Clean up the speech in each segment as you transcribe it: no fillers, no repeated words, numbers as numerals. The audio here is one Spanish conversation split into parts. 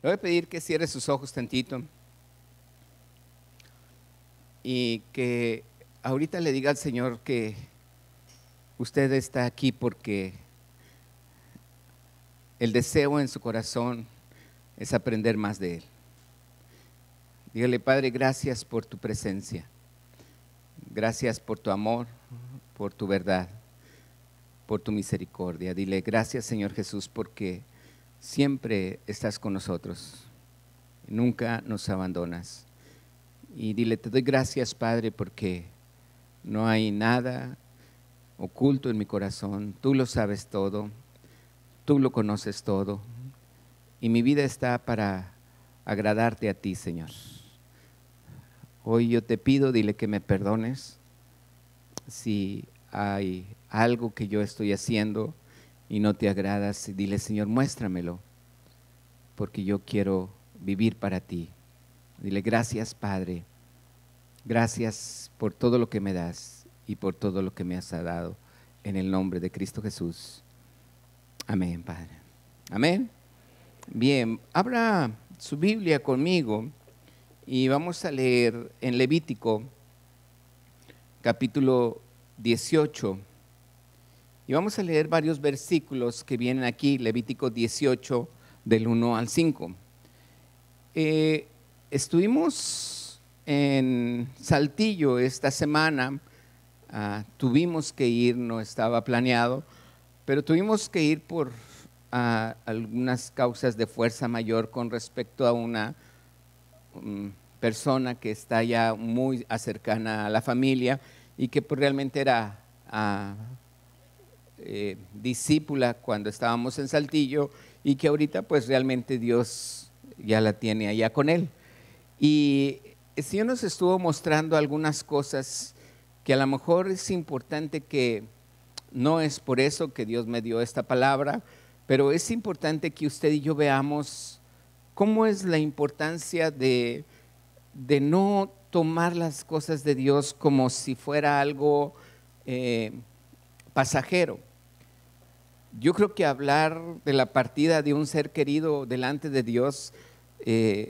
Le voy a pedir que cierre sus ojos tantito y que ahorita le diga al Señor que usted está aquí porque el deseo en su corazón es aprender más de Él. Dígale: Padre, gracias por tu presencia, gracias por tu amor, por tu verdad, por tu misericordia. Dile: gracias, Señor Jesús, porque siempre estás con nosotros, nunca nos abandonas. Y dile: te doy gracias, Padre, porque no hay nada oculto en mi corazón, tú lo sabes todo, tú lo conoces todo, y mi vida está para agradarte a ti, Señor. Hoy yo te pido, dile, que me perdones si hay algo que yo estoy haciendo y no te agradas. Dile: Señor, muéstramelo, porque yo quiero vivir para ti. Dile: gracias, Padre, gracias por todo lo que me das y por todo lo que me has dado, en el nombre de Cristo Jesús. Amén, Padre. Amén. Bien, abra su Biblia conmigo y vamos a leer en Levítico capítulo 18. Y vamos a leer varios versículos que vienen aquí, Levítico 18, del 1 al 5. Estuvimos en Saltillo esta semana, tuvimos que ir, no estaba planeado, pero tuvimos que ir por algunas causas de fuerza mayor con respecto a una persona que está ya muy cercana a la familia y que pues realmente era discípula cuando estábamos en Saltillo y que ahorita pues realmente Dios ya la tiene allá con él. Y el Señor nos estuvo mostrando algunas cosas que a lo mejor es importante, que no es por eso que Dios me dio esta palabra, pero es importante que usted y yo veamos cómo es la importancia de no tomar las cosas de Dios como si fuera algo pasajero. Yo creo que hablar de la partida de un ser querido delante de Dios,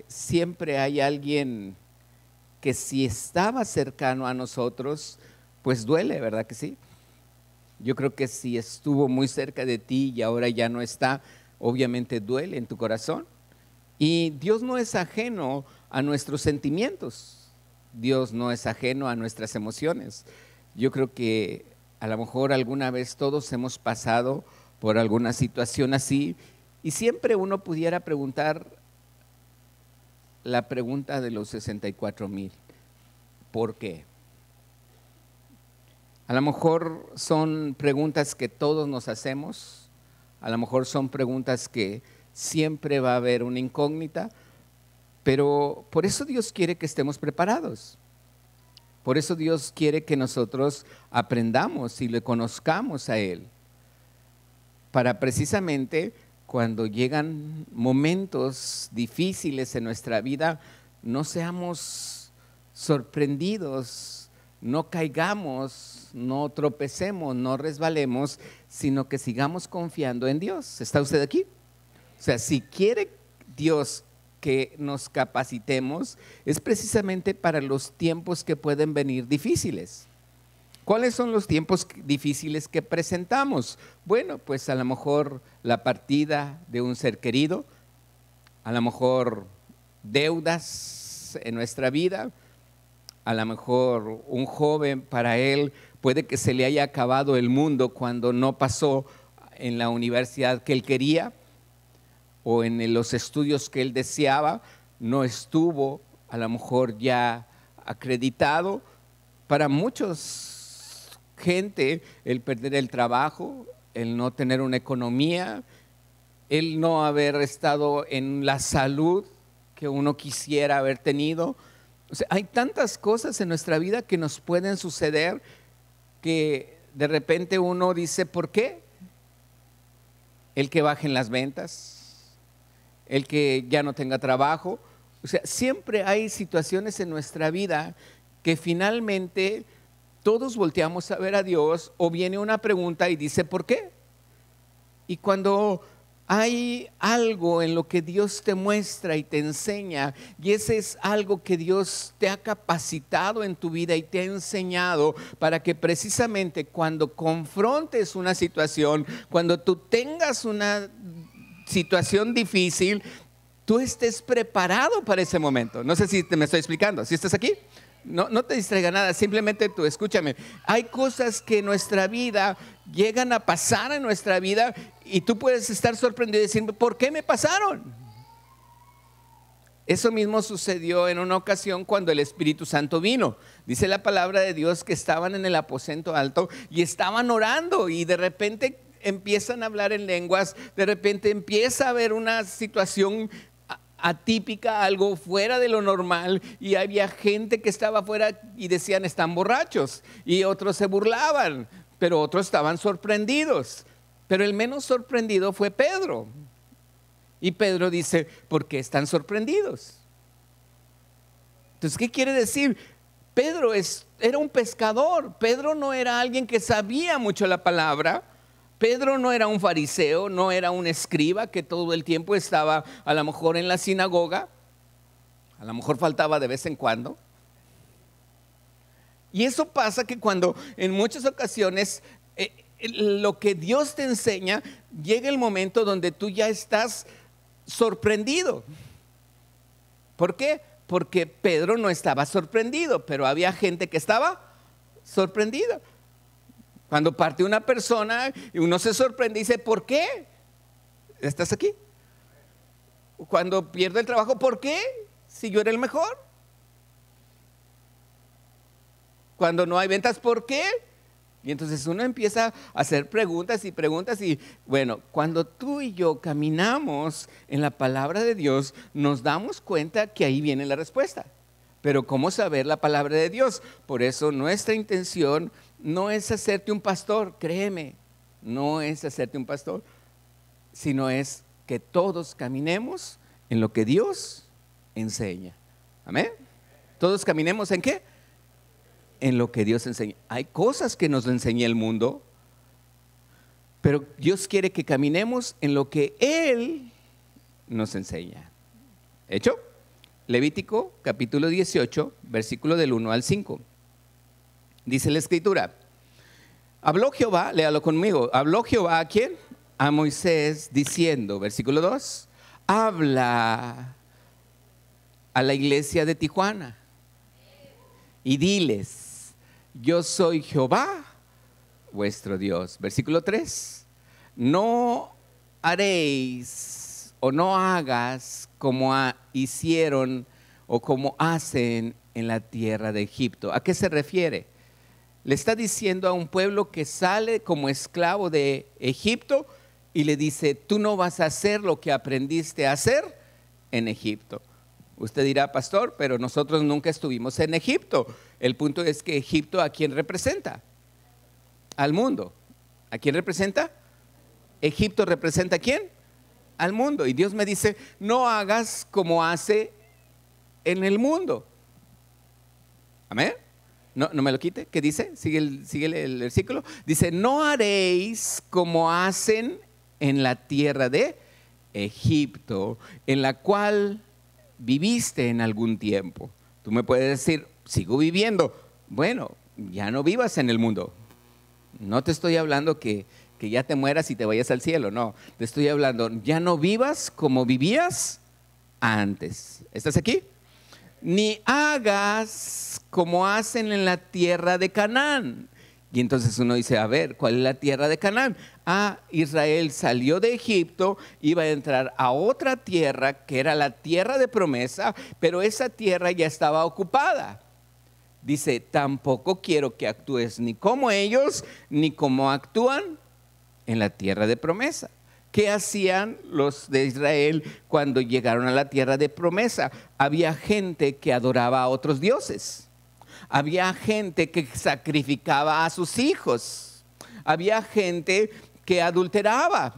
siempre hay alguien que si estaba cercano a nosotros, pues duele, ¿verdad que sí? Yo creo que si estuvo muy cerca de ti y ahora ya no está, obviamente duele en tu corazón. Y Dios no es ajeno a nuestros sentimientos, Dios no es ajeno a nuestras emociones. Yo creo que a lo mejor alguna vez todos hemos pasado por alguna situación así, y siempre uno pudiera preguntar la pregunta de los 64,000: ¿por qué? A lo mejor son preguntas que todos nos hacemos, a lo mejor son preguntas que siempre va a haber una incógnita, pero por eso Dios quiere que estemos preparados. Por eso Dios quiere que nosotros aprendamos y le conozcamos a Él, para precisamente cuando llegan momentos difíciles en nuestra vida, no seamos sorprendidos, no caigamos, no tropecemos, no resbalemos, sino que sigamos confiando en Dios. ¿Está usted aquí? O sea, si quiere Dios que nos capacitemos, es precisamente para los tiempos que pueden venir difíciles. ¿Cuáles son los tiempos difíciles que presentamos? Bueno, pues a lo mejor la partida de un ser querido, a lo mejor deudas en nuestra vida, a lo mejor un joven, para él puede que se le haya acabado el mundo cuando no pasó en la universidad que él quería, o en los estudios que él deseaba, no estuvo a lo mejor ya acreditado. Para muchos gente, el perder el trabajo, el no tener una economía, el no haber estado en la salud que uno quisiera haber tenido. O sea, hay tantas cosas en nuestra vida que nos pueden suceder que de repente uno dice: ¿por qué? El que bajen las ventas, el que ya no tenga trabajo. O sea, siempre hay situaciones en nuestra vida que finalmente todos volteamos a ver a Dios, o viene una pregunta y dice: ¿por qué? Y cuando Hay algo en lo que Dios te muestra y te enseña, y ese es algo que Dios te ha capacitado en tu vida y te ha enseñado para que precisamente cuando confrontes una situación, cuando tú tengas una situación difícil, tú estés preparado para ese momento. No sé si me estoy explicando. ¿Sí estás aquí? No te distraiga nada, simplemente tú escúchame. Hay cosas que en nuestra vida llegan a pasar en nuestra vida y tú puedes estar sorprendido y decir, ¿por qué me pasaron? Eso mismo sucedió en una ocasión cuando el Espíritu Santo vino. Dice la palabra de Dios que estaban en el aposento alto y estaban orando, y de repente empiezan a hablar en lenguas, de repente empieza a haber una situación atípica, algo fuera de lo normal, y había gente que estaba afuera y decían están borrachos, y otros se burlaban, pero otros estaban sorprendidos. Pero el menos sorprendido fue Pedro. Y Pedro dice, ¿por qué están sorprendidos? Entonces, ¿qué quiere decir? Pedro era un pescador. Pedro no era alguien que sabía mucho la palabra. Pedro no era un fariseo, no era un escriba que todo el tiempo estaba a lo mejor en la sinagoga. A lo mejor faltaba de vez en cuando. Y eso pasa que cuando en muchas ocasiones lo que Dios te enseña, llega el momento donde tú ya estás sorprendido. ¿Por qué? Porque Pedro no estaba sorprendido, pero había gente que estaba sorprendida. Cuando parte una persona y uno se sorprende y dice, ¿por qué estás aquí? Cuando pierde el trabajo, ¿por qué? Si yo era el mejor. Cuando no hay ventas, ¿por qué? Y entonces uno empieza a hacer preguntas y preguntas, y bueno, cuando tú y yo caminamos en la palabra de Dios, nos damos cuenta que ahí viene la respuesta. Pero ¿cómo saber la palabra de Dios? Por eso nuestra intención no es hacerte un pastor, créeme, no es hacerte un pastor, sino es que todos caminemos en lo que Dios enseña. ¿Amén? ¿Todos caminemos en qué? En lo que Dios enseña. Hay cosas que nos enseña el mundo, pero Dios quiere que caminemos en lo que Él nos enseña. ¿Hecho? Levítico capítulo 18, versículo del 1 al 5. Dice la escritura, habló Jehová, léalo conmigo, habló Jehová ¿a quién? A Moisés diciendo, versículo 2, habla a la iglesia de Tijuana y diles, yo soy Jehová vuestro Dios. Versículo 3, no haréis o no hagas como hicieron o como hacen en la tierra de Egipto. ¿A qué se refiere? Le está diciendo a un pueblo que sale como esclavo de Egipto y le dice, tú no vas a hacer lo que aprendiste a hacer en Egipto. Usted dirá, pastor, pero nosotros nunca estuvimos en Egipto. El punto es que Egipto, ¿a quién representa? Al mundo. ¿A quién representa? Egipto representa ¿a quién? Al mundo. Y Dios me dice, no hagas como hace en el mundo. Amén. No me lo quite. ¿Qué dice? Sigue el versículo. Dice, no haréis como hacen en la tierra de Egipto, en la cual viviste en algún tiempo. Tú me puedes decir, sigo viviendo. Bueno, ya no vivas en el mundo. No te estoy hablando que ya te mueras y te vayas al cielo. No, te estoy hablando, ya no vivas como vivías antes. ¿Estás aquí? Ni hagas como hacen en la tierra de Canaán. Y entonces uno dice, a ver, ¿cuál es la tierra de Canaán? Israel salió de Egipto, iba a entrar a otra tierra que era la tierra de promesa, pero esa tierra ya estaba ocupada. Dice, tampoco quiero que actúes ni como ellos, ni como actúan en la tierra de promesa. ¿Qué hacían los de Israel cuando llegaron a la tierra de promesa? Había gente que adoraba a otros dioses. Había gente que sacrificaba a sus hijos. Había gente que adulteraba.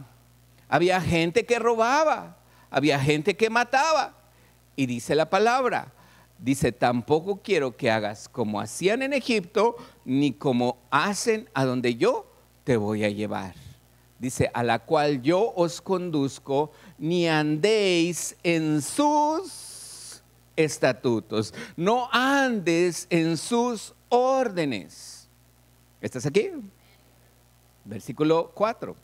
Había gente que robaba. Había gente que mataba. Y dice la palabra, dice, tampoco quiero que hagas como hacían en Egipto, ni como hacen a donde yo te voy a llevar. Dice, a la cual yo os conduzco, ni andéis en sus estatutos, no andes en sus órdenes. ¿Estás aquí? Versículo 4,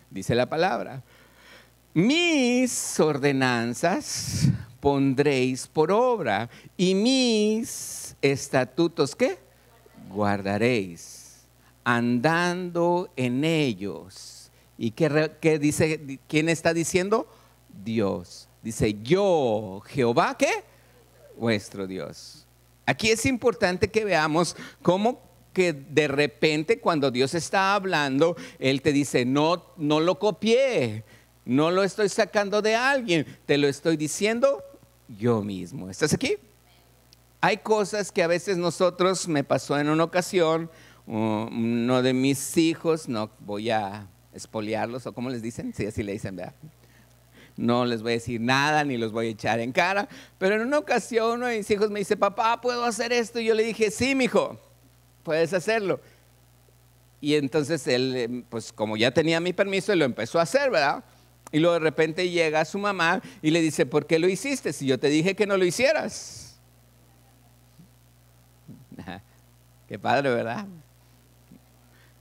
dice la palabra. Mis ordenanzas pondréis por obra y mis estatutos, ¿qué? Guardaréis, andando en ellos. ¿Y qué dice? ¿Quién está diciendo? Dios. Dice, yo, Jehová, ¿qué? Vuestro Dios. Aquí es importante que veamos cómo que de repente cuando Dios está hablando, Él te dice, no lo copié, no lo estoy sacando de alguien, te lo estoy diciendo yo mismo. ¿Estás aquí? Hay cosas que a veces nosotros, me pasó en una ocasión, uno de mis hijos, no voy a expoliarlos, o como les dicen, sí, así le dicen, ¿verdad? No les voy a decir nada, ni los voy a echar en cara, pero en una ocasión uno de mis hijos me dice, papá, ¿puedo hacer esto? Y yo le dije, sí, mijo, puedes hacerlo. Y entonces él, pues como ya tenía mi permiso, él lo empezó a hacer, ¿verdad? Y luego de repente llega su mamá y le dice, ¿por qué lo hiciste? Si yo te dije que no lo hicieras. Qué padre, ¿verdad?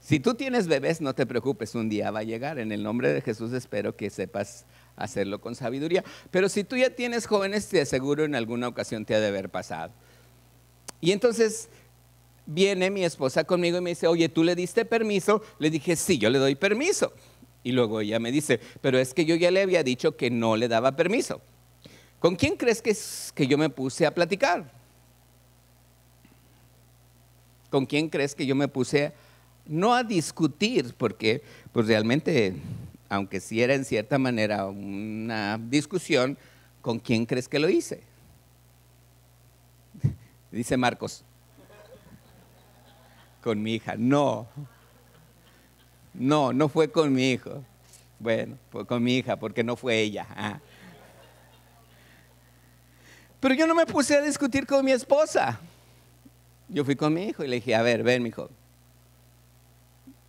Si tú tienes bebés, no te preocupes, un día va a llegar. En el nombre de Jesús espero que sepas hacerlo con sabiduría. Pero si tú ya tienes jóvenes, te aseguro en alguna ocasión te ha de haber pasado. Y entonces viene mi esposa conmigo y me dice, oye, ¿tú le diste permiso? Le dije, sí, yo le doy permiso. Y luego ella me dice, pero es que yo ya le había dicho que no le daba permiso. ¿Con quién crees que yo me puse a platicar? ¿Con quién crees que yo me puse no a discutir? Porque pues realmente, aunque sí era en cierta manera una discusión, ¿con quién crees que lo hice? Dice Marcos. Con mi hija. No fue con mi hijo. Bueno, fue con mi hija porque no fue ella. Pero yo no me puse a discutir con mi esposa. Yo fui con mi hijo y le dije, a ver, ven, mijo.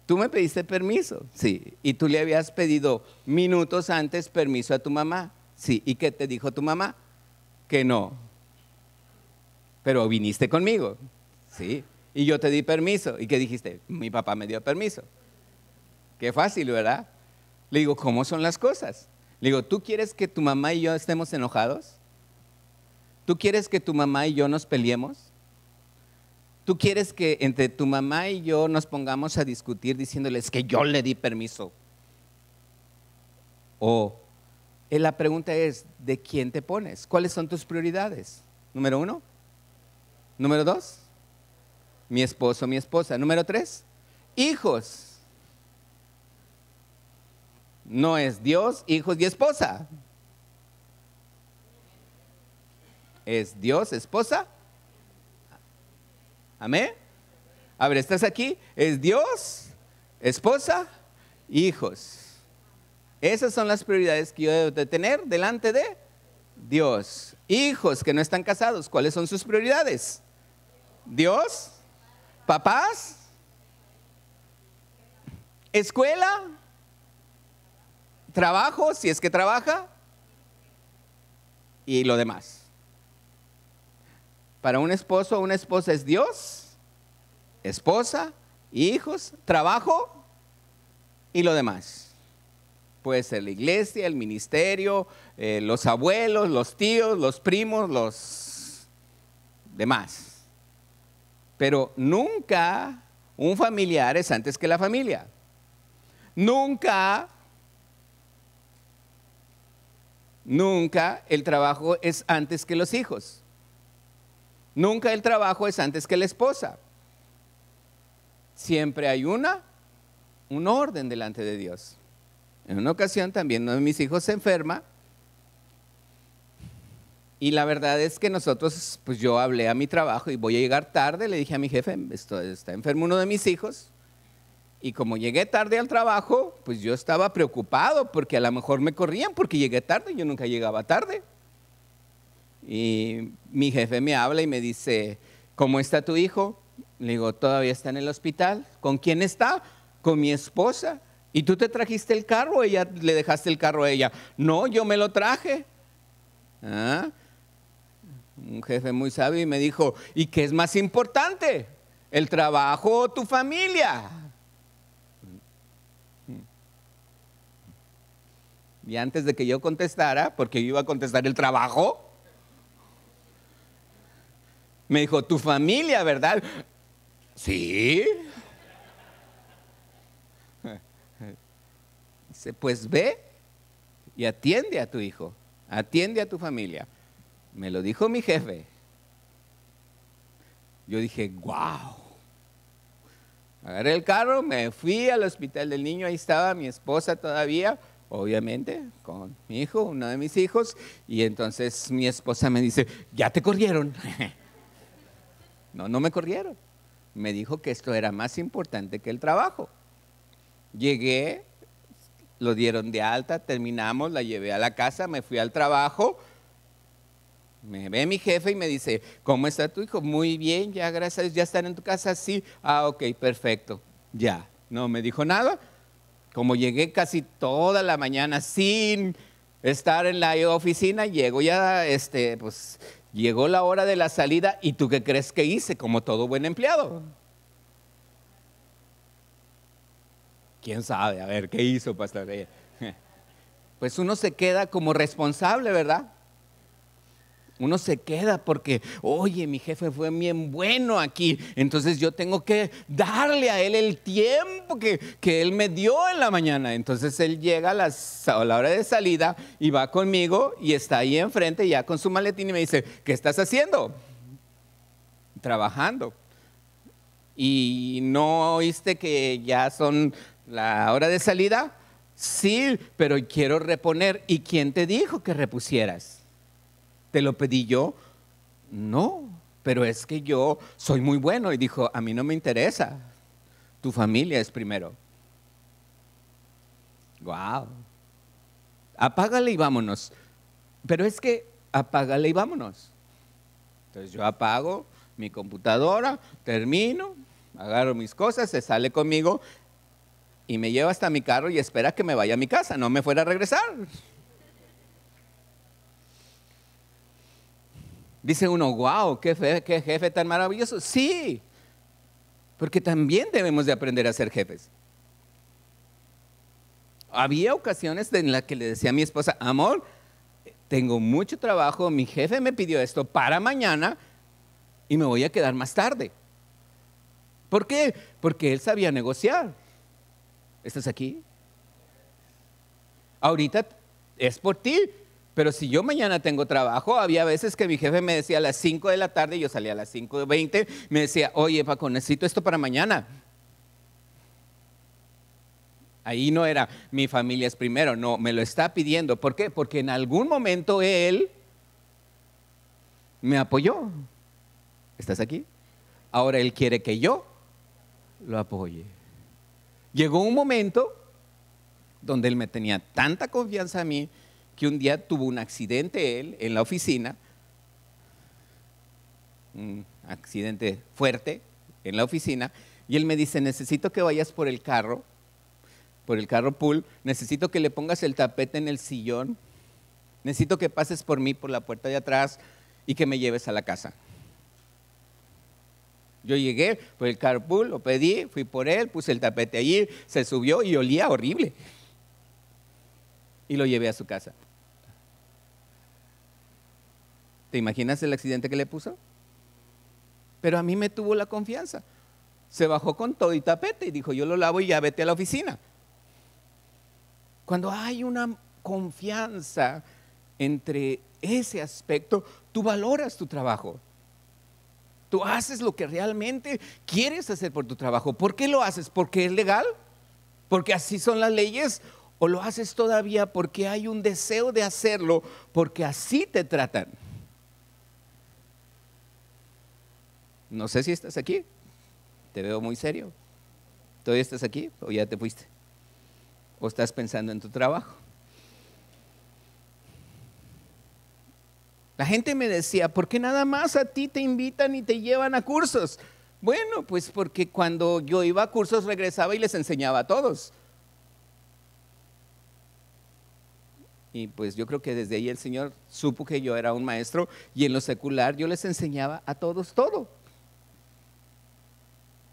¿Tú me pediste permiso? Sí. ¿Y tú le habías pedido minutos antes permiso a tu mamá? Sí. ¿Y qué te dijo tu mamá? Que no. Pero viniste conmigo. Sí. Y yo te di permiso. ¿Y qué dijiste? Mi papá me dio permiso. Qué fácil, ¿verdad? Le digo, ¿cómo son las cosas? Le digo, ¿tú quieres que tu mamá y yo estemos enojados? ¿Tú quieres que tu mamá y yo nos peleemos? ¿Tú quieres que entre tu mamá y yo nos pongamos a discutir diciéndoles que yo le di permiso? O la pregunta es, ¿de quién te pones? ¿Cuáles son tus prioridades? Número 1. Número 2, mi esposo, mi esposa. Número 3, hijos. No es Dios, hijos y esposa. Es Dios, esposa. Amén. A ver, ¿estás aquí? Es Dios, esposa, hijos. Esas son las prioridades que yo debo de tener delante de Dios. Hijos que no están casados, ¿cuáles son sus prioridades? Dios, papás, escuela, trabajo, si es que trabaja, y lo demás. Para un esposo o una esposa es Dios, esposa, hijos, trabajo y lo demás. Puede ser la iglesia, el ministerio, los abuelos, los tíos, los primos, los demás. Pero nunca un familiar es antes que la familia. Nunca el trabajo es antes que los hijos. Nunca el trabajo es antes que la esposa. Siempre hay un orden delante de Dios. En una ocasión también uno de mis hijos se enferma y la verdad es que nosotros, pues yo hablé a mi trabajo y voy a llegar tarde, le dije a mi jefe, está enfermo uno de mis hijos y como llegué tarde al trabajo, pues yo estaba preocupado porque a lo mejor me corrían porque llegué tarde, yo nunca llegaba tarde. Y mi jefe me habla y me dice, ¿cómo está tu hijo? Le digo, todavía está en el hospital. ¿Con quién está? Con mi esposa. ¿Y tú te trajiste el carro o ella le dejaste el carro a ella? No, yo me lo traje. ¿Ah? Un jefe muy sabio y me dijo, ¿y qué es más importante? ¿El trabajo o tu familia? Y antes de que yo contestara, porque yo iba a contestar el trabajo, me dijo, tu familia, ¿verdad? Sí. Dice, pues ve y atiende a tu hijo, atiende a tu familia. Me lo dijo mi jefe. Yo dije, wow. Agarré el carro, me fui al hospital del niño, ahí estaba mi esposa todavía, obviamente, con mi hijo, uno de mis hijos, y entonces mi esposa me dice, ¿ya te corrieron? No, no me corrieron. Me dijo que esto era más importante que el trabajo. Llegué, lo dieron de alta, terminamos, la llevé a la casa, me fui al trabajo. Me ve mi jefe y me dice, ¿cómo está tu hijo? Muy bien, ya gracias a Dios, ¿ya están en tu casa? Sí. Ah, ok, perfecto, ya. No me dijo nada. Como llegué casi toda la mañana sin estar en la oficina, llego ya, pues llegó la hora de la salida y ¿tú qué crees que hice? Como todo buen empleado. ¿Quién sabe? A ver, ¿qué hizo, pastor? Pues uno se queda como responsable, ¿verdad? Uno se queda porque, oye, mi jefe fue bien bueno aquí, entonces yo tengo que darle a él el tiempo que él me dio en la mañana. Entonces él llega a la hora de salida y va conmigo y está ahí enfrente ya con su maletín y me dice, ¿qué estás haciendo? Trabajando. ¿Y no oíste que ya son la hora de salida? Sí, pero quiero reponer. ¿Y quién te dijo que repusieras? ¿Te lo pedí yo? No, pero es que yo soy muy bueno. Y dijo, a mí no me interesa. Tu familia es primero. Wow. Apágale y vámonos. Pero es que apágale y vámonos. Entonces yo apago mi computadora, termino, agarro mis cosas, se sale conmigo y me lleva hasta mi carro y espera que me vaya a mi casa, no me fuera a regresar. Dice uno, wow, qué jefe tan maravilloso. Sí, porque también debemos de aprender a ser jefes. Había ocasiones en las que le decía a mi esposa, amor, tengo mucho trabajo, mi jefe me pidió esto para mañana y me voy a quedar más tarde. ¿Por qué? Porque él sabía negociar. ¿Estás aquí? Ahorita es por ti. Pero si yo mañana tengo trabajo, había veces que mi jefe me decía a las 5 de la tarde, yo salía a las 5:20, me decía, oye Paco, necesito esto para mañana. Ahí no era mi familia es primero, no, me lo está pidiendo. ¿Por qué? Porque en algún momento él me apoyó. ¿Estás aquí? Ahora él quiere que yo lo apoye. Llegó un momento donde él me tenía tanta confianza a mí, que un día tuvo un accidente él en la oficina, un accidente fuerte en la oficina, y él me dice, necesito que vayas por el carro pool, necesito que le pongas el tapete en el sillón, necesito que pases por mí por la puerta de atrás y que me lleves a la casa. Yo llegué por el carpool, lo pedí, fui por él, puse el tapete allí, se subió y olía horrible. Y lo llevé a su casa. ¿Te imaginas el accidente que le puso? Pero a mí me tuvo la confianza. Se bajó con todo y tapete y dijo, yo lo lavo y ya vete a la oficina. Cuando hay una confianza entre ese aspecto, tú valoras tu trabajo. Tú haces lo que realmente quieres hacer por tu trabajo. ¿Por qué lo haces? ¿Porque es legal? ¿Porque así son las leyes? ¿O lo haces todavía porque hay un deseo de hacerlo, porque así te tratan? No sé si estás aquí. Te veo muy serio. ¿Todavía estás aquí o ya te fuiste? ¿O estás pensando en tu trabajo? La gente me decía, ¿por qué nada más a ti te invitan y te llevan a cursos? Bueno, pues porque cuando yo iba a cursos regresaba y les enseñaba a todos. Y pues yo creo que desde ahí el Señor supo que yo era un maestro, y en lo secular yo les enseñaba a todos todo.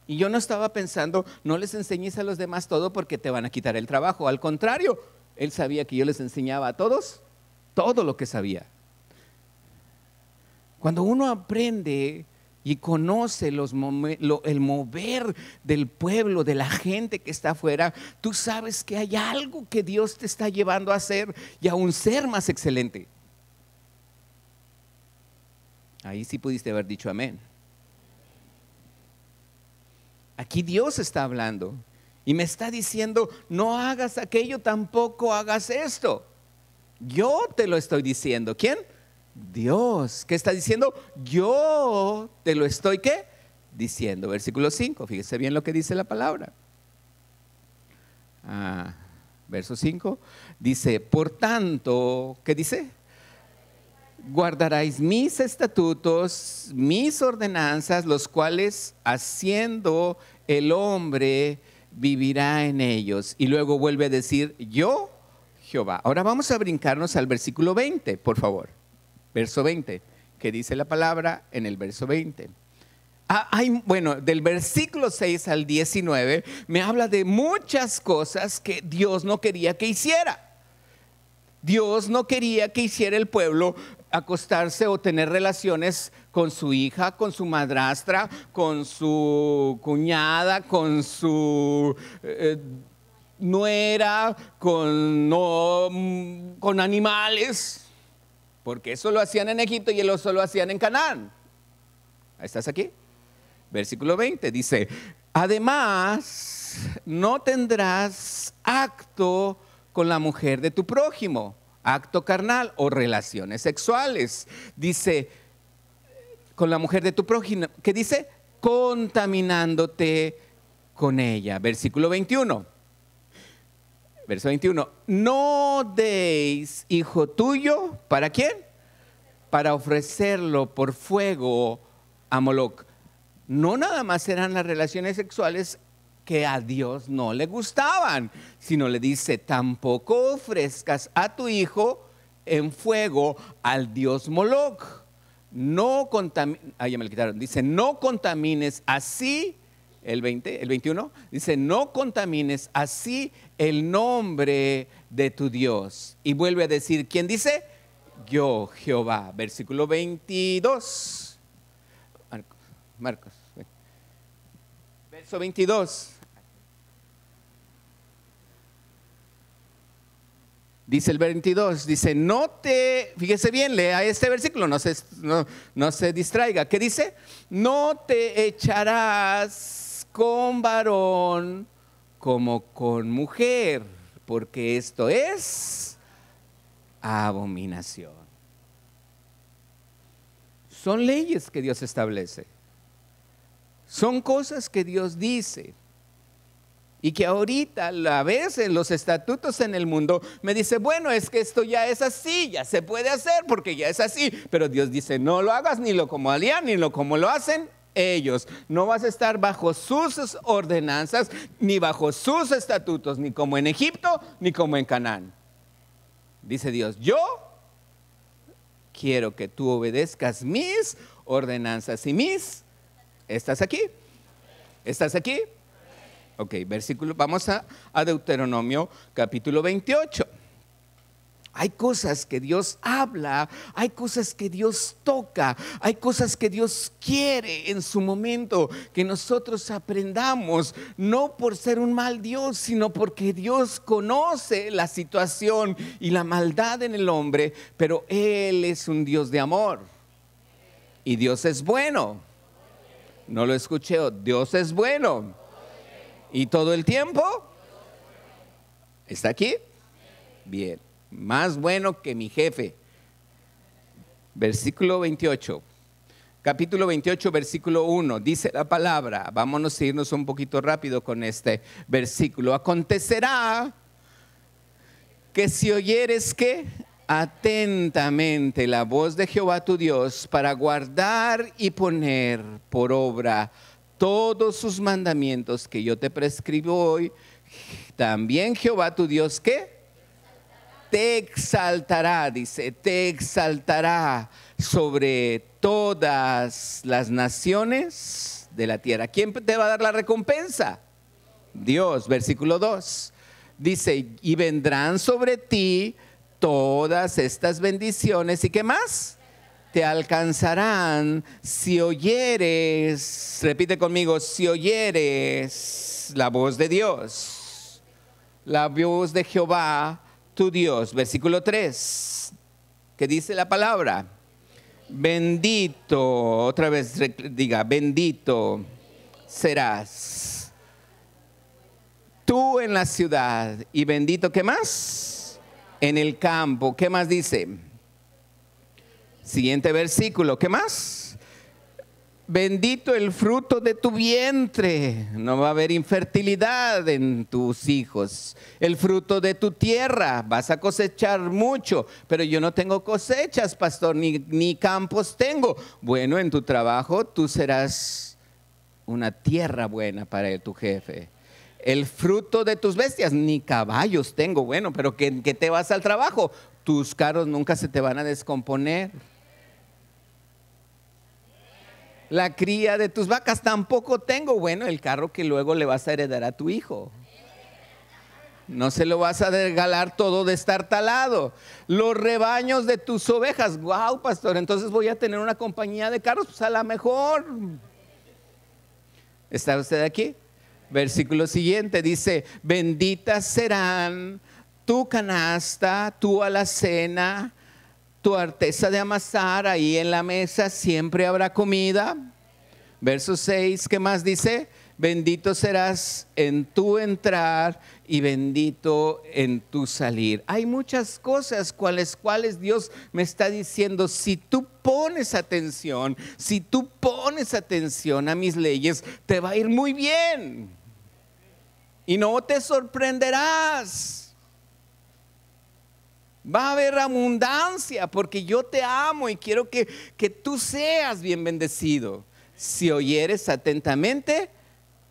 Y yo no estaba pensando, no les enseñes a los demás todo porque te van a quitar el trabajo. Al contrario, Él sabía que yo les enseñaba a todos todo lo que sabía. Cuando uno aprende y conoce el mover del pueblo, de la gente que está afuera, tú sabes que hay algo que Dios te está llevando a hacer y a un ser más excelente. Ahí sí pudiste haber dicho amén. Aquí Dios está hablando y me está diciendo, no hagas aquello, tampoco hagas esto. Yo te lo estoy diciendo. ¿Quién? Dios. ¿Qué está diciendo? Yo te lo estoy, ¿qué? Diciendo. Versículo 5, fíjese bien lo que dice la palabra. Verso 5, dice, por tanto, ¿qué dice? Guardaréis mis estatutos, mis ordenanzas, los cuales haciendo el hombre vivirá en ellos. Y luego vuelve a decir, yo, Jehová. Ahora vamos a brincarnos al versículo 20, por favor. Verso 20, que dice la palabra en el verso 20. Bueno, del versículo 6 al 19 me habla de muchas cosas que Dios no quería que hiciera. Dios no quería que hiciera el pueblo acostarse o tener relaciones con su hija, con su madrastra, con su cuñada, con su nuera, con animales, porque eso lo hacían en Egipto y eso lo hacían en Canaán. ¿Estás aquí? Versículo 20 dice, además no tendrás acto con la mujer de tu prójimo, acto carnal o relaciones sexuales. Dice, con la mujer de tu prójimo, ¿qué dice? Contaminándote con ella. Versículo 21. Verso 21. No deis hijo tuyo, ¿para quién? Para ofrecerlo por fuego a Moloc. No nada más eran las relaciones sexuales que a Dios no le gustaban, sino le dice, tampoco ofrezcas a tu hijo en fuego al dios Moloc. No contamines, ya me lo quitaron, dice, no contamines así, el 21, dice, no contamines así el nombre de tu Dios. Y vuelve a decir, ¿quién dice? Yo, Jehová. Versículo 22. Marcos. Verso 22. Dice el 22, dice, fíjese bien, lea este versículo, no se distraiga. ¿Qué dice? No te echarás con varón como con mujer, porque esto es abominación. Son leyes que Dios establece. Son cosas que Dios dice. Y que ahorita a veces los estatutos en el mundo me dice, bueno, es que esto ya es así, ya se puede hacer porque ya es así. Pero Dios dice, no lo hagas ni lo como harían, ni lo como lo hacen ellos. No vas a estar bajo sus ordenanzas, ni bajo sus estatutos, ni como en Egipto, ni como en Canaán. Dice Dios, yo quiero que tú obedezcas mis ordenanzas y ¿estás aquí? ¿Estás aquí? Ok, versículo, vamos a Deuteronomio capítulo 28. Hay cosas que Dios habla, hay cosas que Dios toca, hay cosas que Dios quiere en su momento que nosotros aprendamos, no por ser un mal Dios, sino porque Dios conoce la situación y la maldad en el hombre, pero Él es un Dios de amor y Dios es bueno. No lo escuché, Dios es bueno. ¿Y todo el tiempo? ¿Está aquí? Bien, más bueno que mi jefe. Versículo 28, capítulo 28, versículo 1, dice la palabra, vámonos a irnos un poquito rápido con este versículo. Acontecerá que si oyeres que atentamente la voz de Jehová tu Dios para guardar y poner por obra todos sus mandamientos que yo te prescribo hoy, también Jehová tu Dios, ¿qué? te exaltará, dice, te exaltará sobre todas las naciones de la tierra. ¿Quién te va a dar la recompensa? Dios. Versículo 2 dice, y vendrán sobre ti todas estas bendiciones. ¿Y qué más? Te alcanzarán si oyeres, repite conmigo, si oyeres la voz de Dios, la voz de Jehová tu Dios. Versículo 3, ¿qué dice la palabra? Bendito, otra vez diga, bendito serás tú en la ciudad y bendito, ¿qué más? En el campo. ¿Qué más dice? Siguiente versículo, ¿qué más? Bendito el fruto de tu vientre, no va a haber infertilidad en tus hijos. El fruto de tu tierra, vas a cosechar mucho, pero yo no tengo cosechas, pastor, ni campos tengo. Bueno, en tu trabajo tú serás una tierra buena para tu jefe. El fruto de tus bestias, ni caballos tengo, bueno, pero que te vas al trabajo, tus carros nunca se te van a descomponer. La cría de tus vacas tampoco tengo, bueno, el carro que luego le vas a heredar a tu hijo. No se lo vas a regalar todo destartalado. Los rebaños de tus ovejas, wow, pastor, entonces voy a tener una compañía de carros, pues a lo mejor. ¿Está usted aquí? Versículo siguiente dice, benditas serán tu canasta, tu alacena, tu arteza de amasar, ahí en la mesa siempre habrá comida. Verso 6, ¿qué más dice? Bendito serás en tu entrar y bendito en tu salir. Hay muchas cosas cuales Dios me está diciendo, si tú pones atención a mis leyes, te va a ir muy bien. Y no te sorprenderás. Va a haber abundancia porque yo te amo y quiero que tú seas bien bendecido. Si oyeres atentamente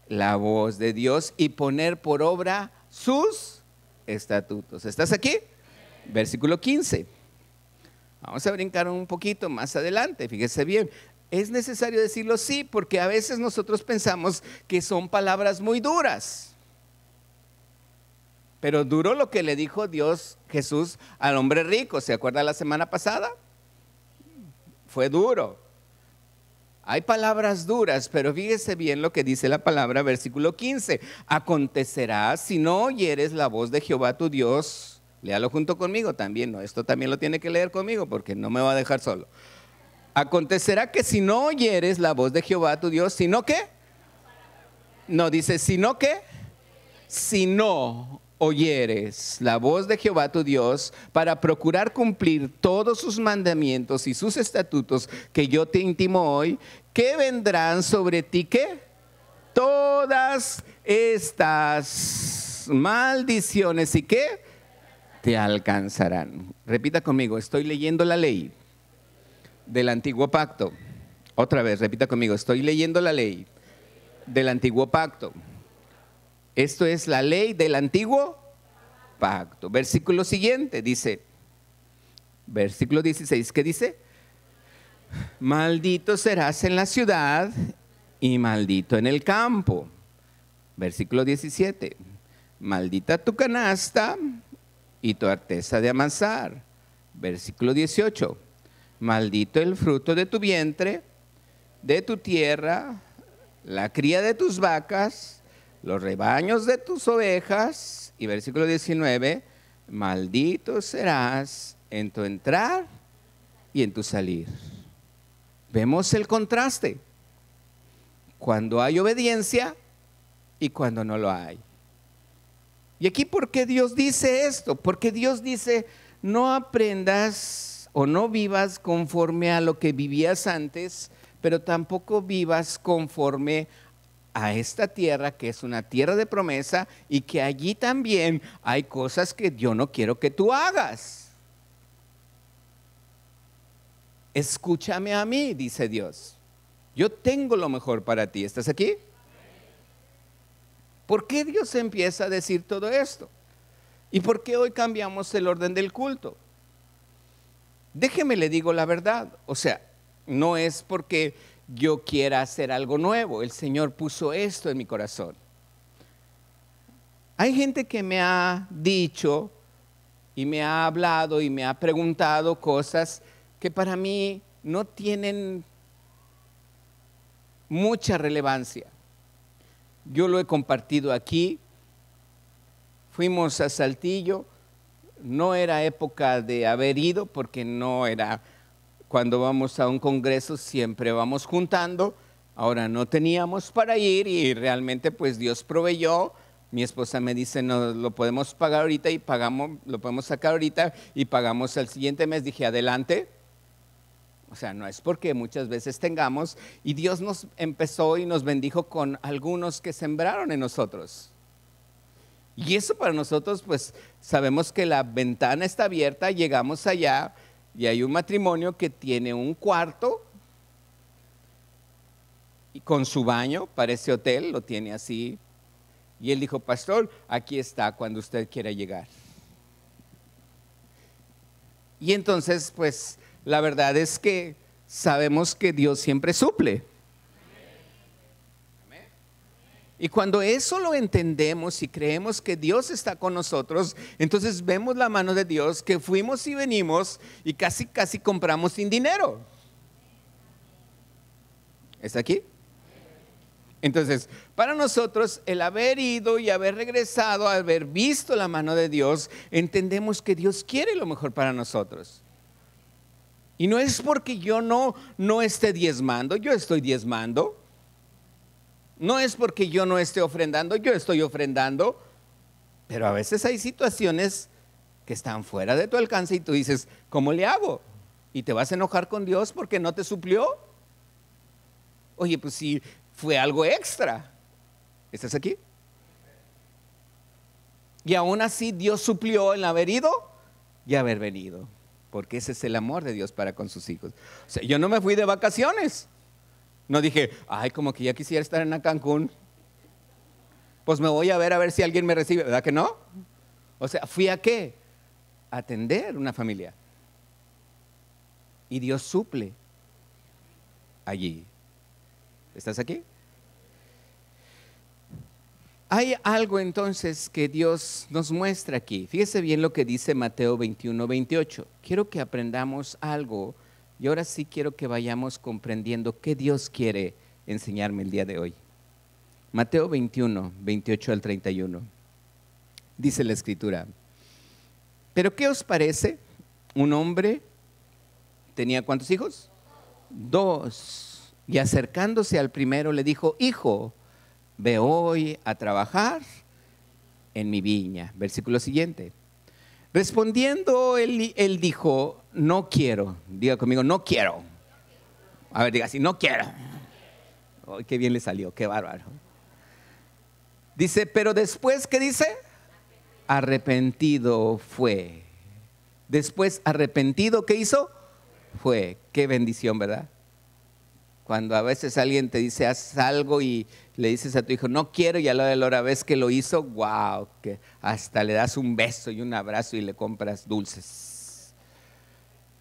la voz de Dios y poner por obra sus estatutos. ¿Estás aquí? Versículo 15. Vamos a brincar un poquito más adelante, fíjese bien. Es necesario decirlo sí, porque a veces nosotros pensamos que son palabras muy duras. Pero duro lo que le dijo Jesús al hombre rico. ¿Se acuerda la semana pasada? Fue duro. Hay palabras duras, pero fíjese bien lo que dice la palabra, versículo 15. Acontecerá si no oyeres la voz de Jehová tu Dios. Léalo junto conmigo también. No, esto también lo tiene que leer conmigo porque no me va a dejar solo. Acontecerá que si no oyeres la voz de Jehová tu Dios, ¿sino qué? No, dice, ¿sino qué? Si no oyeres la voz de Jehová tu Dios para procurar cumplir todos sus mandamientos y sus estatutos que yo te intimo hoy, ¿qué vendrán sobre ti? ¿Qué? Todas estas maldiciones y ¿qué? Te alcanzarán. Repita conmigo, estoy leyendo la ley del antiguo pacto. Otra vez, repita conmigo, estoy leyendo la ley del antiguo pacto. Esto es la ley del antiguo pacto. Versículo siguiente dice, versículo 16, ¿qué dice? Maldito serás en la ciudad y maldito en el campo. Versículo 17, maldita tu canasta y tu arteza de amasar. Versículo 18, maldito el fruto de tu vientre, de tu tierra, la cría de tus vacas, los rebaños de tus ovejas. Y versículo 19, maldito serás en tu entrar y en tu salir. Vemos el contraste, cuando hay obediencia y cuando no lo hay. Y aquí, ¿por qué Dios dice esto? Porque Dios dice, no aprendas o no vivas conforme a lo que vivías antes, pero tampoco vivas conforme a esta tierra que es una tierra de promesa y que allí también hay cosas que yo no quiero que tú hagas. Escúchame a mí, dice Dios. Yo tengo lo mejor para ti. ¿Estás aquí? ¿Por qué Dios empieza a decir todo esto? ¿Y por qué hoy cambiamos el orden del culto? Déjeme le digo la verdad, o sea, no es porque yo quiera hacer algo nuevo, el Señor puso esto en mi corazón. Hay gente que me ha dicho y me ha hablado y me ha preguntado cosas que para mí no tienen mucha relevancia. Yo lo he compartido aquí. Fuimos a Saltillo, no era época de haber ido porque no era, cuando vamos a un congreso siempre vamos juntando, ahora no teníamos para ir y realmente pues Dios proveyó. Mi esposa me dice, no, lo podemos pagar ahorita y pagamos, lo podemos sacar ahorita y pagamos al siguiente mes. Dije, adelante. O sea, no es porque muchas veces tengamos, y Dios nos empezó y nos bendijo con algunos que sembraron en nosotros. Y eso para nosotros, pues sabemos que la ventana está abierta, llegamos allá y hay un matrimonio que tiene un cuarto y con su baño, parece hotel, lo tiene así. Y él dijo, pastor, aquí está cuando usted quiera llegar. Y entonces, pues la verdad es que sabemos que Dios siempre suple. Y cuando eso lo entendemos y creemos que Dios está con nosotros, entonces vemos la mano de Dios, que fuimos y venimos y casi compramos sin dinero. ¿Está aquí? Entonces, para nosotros, el haber ido y haber regresado, haber visto la mano de Dios, entendemos que Dios quiere lo mejor para nosotros. Y no es porque yo no esté diezmando, yo estoy diezmando. No es porque yo no esté ofrendando, yo estoy ofrendando. Pero a veces hay situaciones que están fuera de tu alcance y tú dices, ¿cómo le hago? Y te vas a enojar con Dios porque no te suplió. Oye, pues si fue algo extra. ¿Estás aquí? Y aún así Dios suplió en haber ido y haber venido. Porque ese es el amor de Dios para con sus hijos. O sea, yo no me fui de vacaciones. No dije, ay, como que ya quisiera estar en Cancún. Pues me voy a ver si alguien me recibe. ¿Verdad que no? O sea, ¿fui a qué? A atender una familia. Y Dios suple allí. ¿Estás aquí? Hay algo entonces que Dios nos muestra aquí. Fíjese bien lo que dice Mateo 21-28. Quiero que aprendamos algo y ahora sí quiero que vayamos comprendiendo qué Dios quiere enseñarme el día de hoy. Mateo 21-28 al 31. Dice la escritura, ¿pero qué os parece? Un hombre tenía ¿cuántos hijos? 2. Y acercándose al primero le dijo, hijo, ve hoy a trabajar en mi viña. Versículo siguiente. Respondiendo él dijo, no quiero. Diga conmigo, no quiero. A ver, diga así, no quiero. Oh, qué bien le salió, qué bárbaro. Dice, pero después, ¿qué dice? Arrepentido fue. Después, arrepentido, ¿qué hizo? Fue. Qué bendición, ¿verdad? Cuando a veces alguien te dice, haz algo y le dices a tu hijo, no quiero, y a la hora ves que lo hizo, wow, que hasta le das un beso y un abrazo y le compras dulces.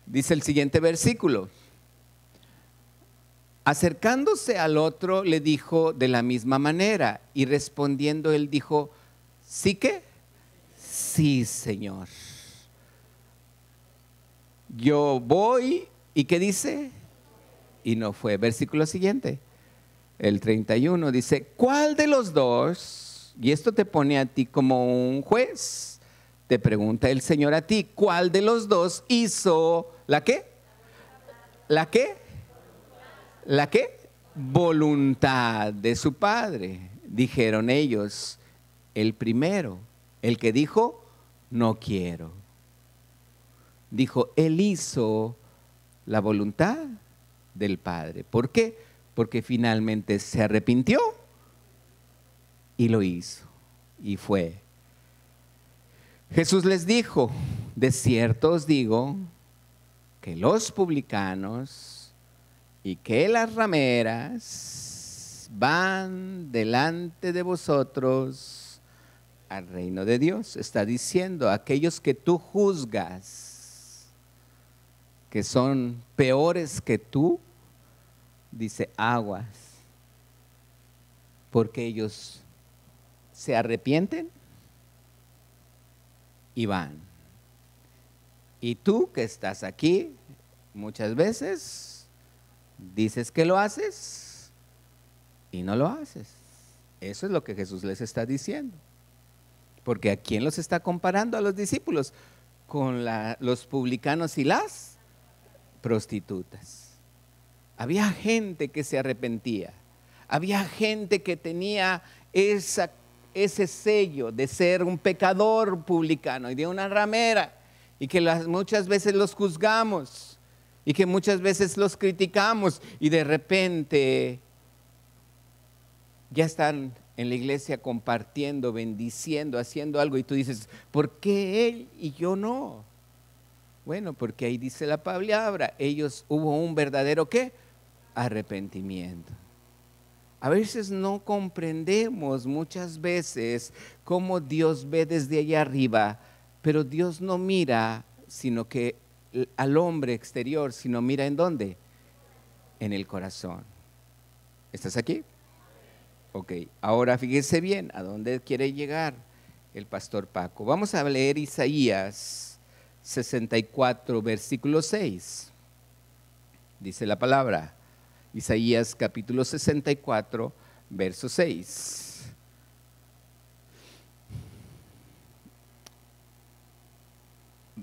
Dice el siguiente versículo. Acercándose al otro le dijo de la misma manera y respondiendo él dijo, ¿sí qué? Sí, Señor. Yo voy, ¿y qué dice? Y no fue. Versículo siguiente, el 31, dice, ¿cuál de los dos? Y esto te pone a ti como un juez. Te pregunta el Señor a ti, ¿cuál de los dos hizo la qué? ¿La qué? ¿La qué? Voluntad de su padre. Dijeron ellos, el primero, el que dijo, no quiero. Dijo, él hizo la voluntad del Padre. ¿Por qué? Porque finalmente se arrepintió y lo hizo y fue. Jesús les dijo, de cierto os digo que los publicanos y que las rameras van delante de vosotros al reino de Dios. Está diciendo, aquellos que tú juzgas, que son peores que tú, dice aguas, porque ellos se arrepienten y van. Y tú que estás aquí, muchas veces dices que lo haces y no lo haces. Eso es lo que Jesús les está diciendo. Porque ¿a quién los está comparando? A los discípulos, con los publicanos y las prostitutas. Había gente que se arrepentía. Había gente que tenía ese sello de ser un pecador publicano y de una ramera, y que muchas veces los juzgamos y que muchas veces los criticamos, y de repente ya están en la iglesia compartiendo, bendiciendo, haciendo algo, y tú dices, ¿por qué él y yo no? Bueno, porque ahí dice la palabra, ellos hubo un verdadero ¿qué? Arrepentimiento. A veces no comprendemos muchas veces cómo Dios ve desde allá arriba, pero Dios no mira sino que al hombre exterior, sino mira ¿en dónde? En el corazón. ¿Estás aquí? Ok, ahora fíjese bien a dónde quiere llegar el pastor Paco. Vamos a leer Isaías 64, versículo 6. Dice la palabra. Isaías capítulo 64, verso 6.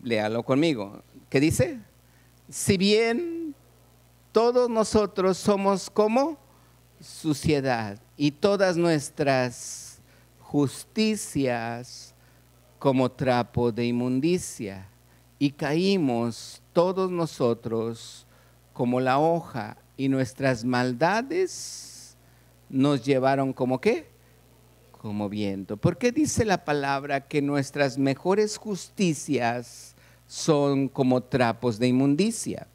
Léalo conmigo. ¿Qué dice? Si bien todos nosotros somos como suciedad y todas nuestras justicias como trapo de inmundicia, y caímos todos nosotros como la hoja, y nuestras maldades nos llevaron como ¿qué? Como viento. ¿Por qué dice la palabra que nuestras mejores justicias son como trapos de inmundicia?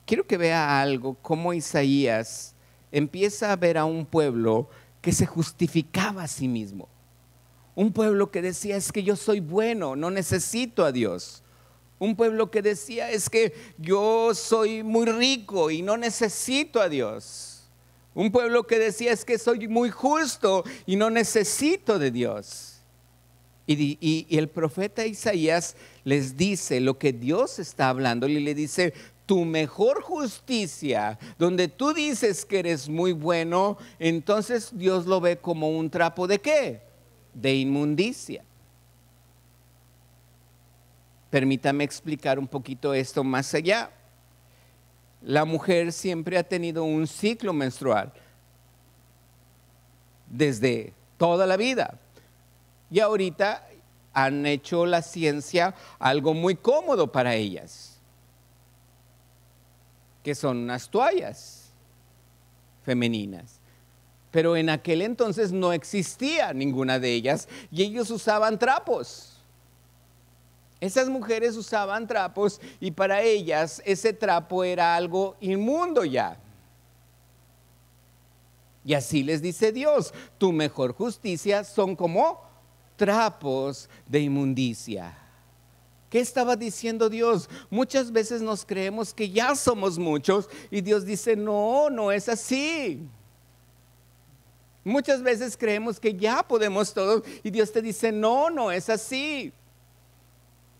Quiero que vea algo, cómo Isaías empieza a ver a un pueblo que se justificaba a sí mismo. Un pueblo que decía, es que yo soy bueno, no necesito a Dios. Un pueblo que decía, es que yo soy muy rico y no necesito a Dios. Un pueblo que decía, es que soy muy justo y no necesito de Dios. Y el profeta Isaías les dice lo que Dios está hablando, y le dice, tu mejor justicia, donde tú dices que eres muy bueno, entonces Dios lo ve como un trapo ¿de qué? De inmundicia. Permítame explicar un poquito esto más allá. La mujer siempre ha tenido un ciclo menstrual desde toda la vida. Y ahorita han hecho la ciencia algo muy cómodo para ellas, que son unas toallas femeninas. Pero en aquel entonces no existía ninguna de ellas y ellos usaban trapos. Esas mujeres usaban trapos y para ellas ese trapo era algo inmundo ya. Y así les dice Dios, tu mejor justicia son como trapos de inmundicia. ¿Qué estaba diciendo Dios? Muchas veces nos creemos que ya somos muchos y Dios dice, no, no es así. Muchas veces creemos que ya podemos todos y Dios te dice, no, no es así.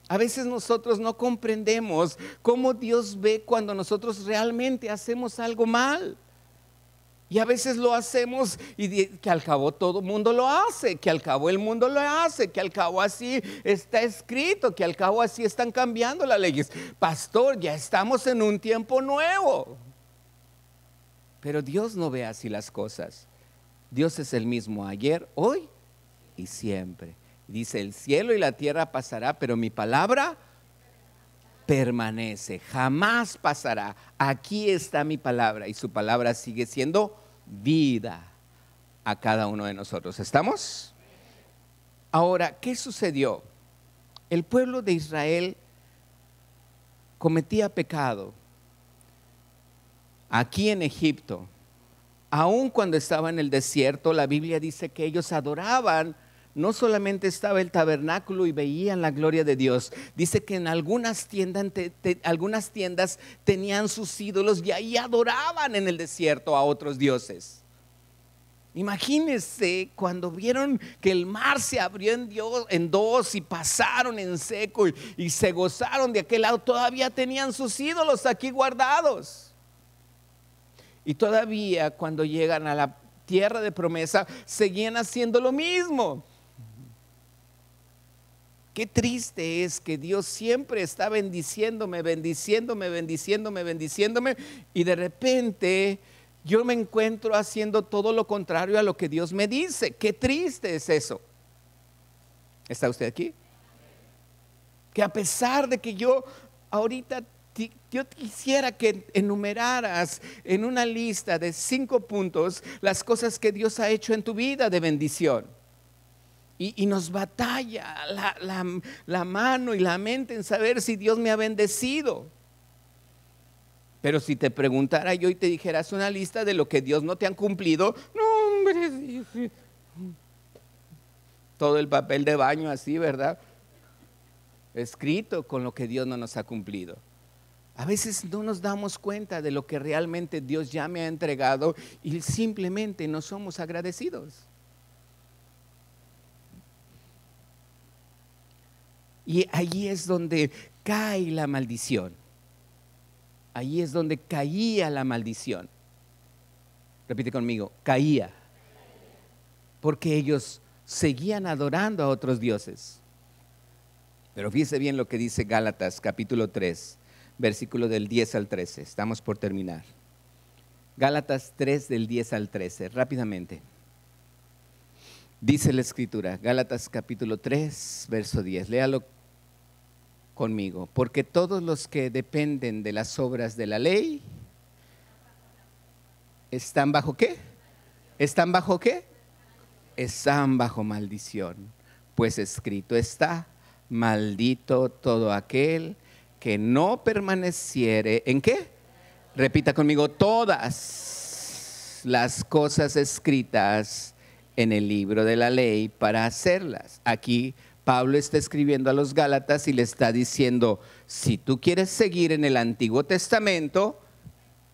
A veces nosotros no comprendemos cómo Dios ve cuando nosotros realmente hacemos algo mal. Y a veces lo hacemos y que al cabo todo el mundo lo hace, que al cabo el mundo lo hace, que al cabo así está escrito, que al cabo así están cambiando las leyes. Pastor, ya estamos en un tiempo nuevo. Pero Dios no ve así las cosas. Dios es el mismo ayer, hoy y siempre. Dice, el cielo y la tierra pasará, pero mi palabra permanece, jamás pasará. Aquí está mi palabra y su palabra sigue siendo vida a cada uno de nosotros. ¿Estamos? Ahora, ¿qué sucedió? El pueblo de Israel cometía pecado aquí en Egipto, Aun cuando estaba en el desierto, la Biblia dice que ellos adoraban. No solamente estaba el tabernáculo y veían la gloria de Dios. Dice que en algunas tiendas tenían sus ídolos y ahí adoraban en el desierto a otros dioses. Imagínense cuando vieron que el mar se abrió en dos y pasaron en seco y se gozaron de aquel lado. Todavía tenían sus ídolos aquí guardados. Y todavía cuando llegan a la tierra de promesa, seguían haciendo lo mismo. Qué triste es que Dios siempre está bendiciéndome, bendiciéndome, bendiciéndome, bendiciéndome, y de repente yo me encuentro haciendo todo lo contrario a lo que Dios me dice. Qué triste es eso. ¿Está usted aquí? Que a pesar de que yo ahorita quisiera que enumeraras en una lista de 5 puntos las cosas que Dios ha hecho en tu vida de bendición. Y nos batalla la mano y la mente en saber si Dios me ha bendecido. Pero si te preguntara yo y te dijeras una lista de lo que Dios no te han cumplido, no, hombre, sí. Todo el papel de baño así, ¿verdad? Escrito con lo que Dios no nos ha cumplido. A veces no nos damos cuenta de lo que realmente Dios ya me ha entregado y simplemente no somos agradecidos. Y allí es donde cae la maldición. Allí es donde caía la maldición. Repite conmigo, caía. Porque ellos seguían adorando a otros dioses. Pero fíjese bien lo que dice Gálatas capítulo 3, versículo del 10 al 13. Estamos por terminar. Gálatas 3 del 10 al 13, rápidamente. Dice la escritura, Gálatas capítulo 3, verso 10. Léalo conmigo. Porque todos los que dependen de las obras de la ley ¿están bajo qué? ¿Están bajo qué? Están bajo maldición. Pues escrito está, maldito todo aquel que no permaneciere, ¿en qué? Repita conmigo, todas las cosas escritas en el libro de la ley para hacerlas. Aquí Pablo está escribiendo a los Gálatas y le está diciendo, si tú quieres seguir en el Antiguo Testamento,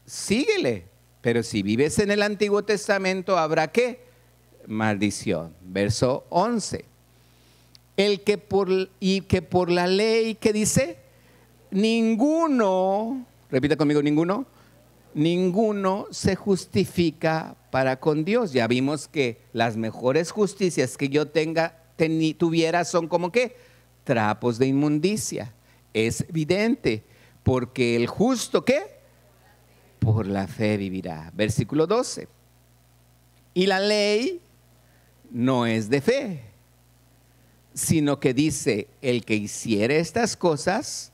síguele. Pero si vives en el Antiguo Testamento, ¿habrá qué? Maldición. Verso 11. Que por la ley, ¿qué dice? Ninguno, repita conmigo, ninguno se justifica para con Dios. Ya vimos que las mejores justicias que yo tuviera son como que trapos de inmundicia. Es evidente, porque el justo ¿qué? Por la fe vivirá. Versículo 12. Y la ley no es de fe, sino que dice, el que hiciere estas cosas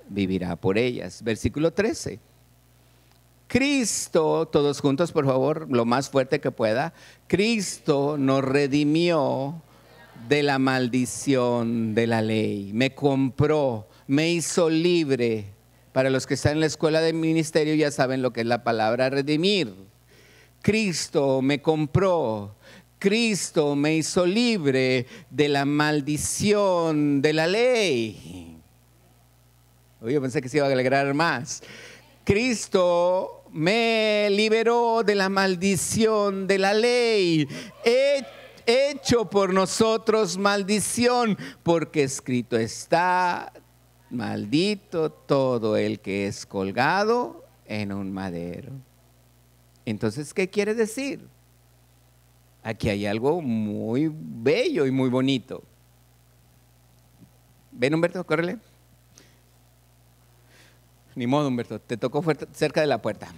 vivirá por ellas. Versículo 13. Cristo, todos juntos por favor, lo más fuerte que pueda. Cristo nos redimió de la maldición de la ley. Me compró, me hizo libre. Para los que están en la escuela de ministerio ya saben lo que es la palabra redimir. Cristo me compró. Cristo me hizo libre de la maldición de la ley. Oye, yo pensé que se iba a alegrar más. Cristo me liberó de la maldición de la ley. Hecho por nosotros maldición, porque escrito está, maldito todo el que es colgado en un madero. Entonces, ¿qué quiere decir? Aquí hay algo muy bello y muy bonito. Ven, Humberto, córrele. Ni modo, Humberto, te tocó cerca de la puerta.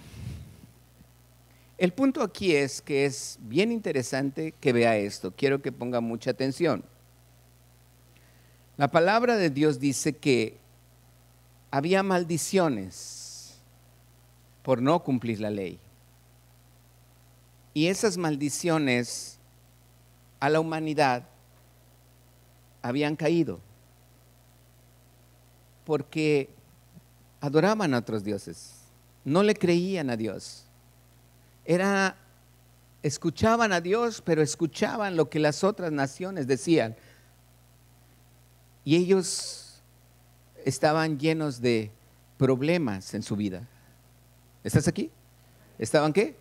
El punto aquí es que es bien interesante que vea esto. Quiero que ponga mucha atención. La palabra de Dios dice que había maldiciones por no cumplir la ley. Y esas maldiciones a la humanidad habían caído porque adoraban a otros dioses, no le creían a Dios. Era escuchaban a Dios, pero escuchaban lo que las otras naciones decían. Y ellos estaban llenos de problemas en su vida. ¿Estás aquí? ¿Estaban qué?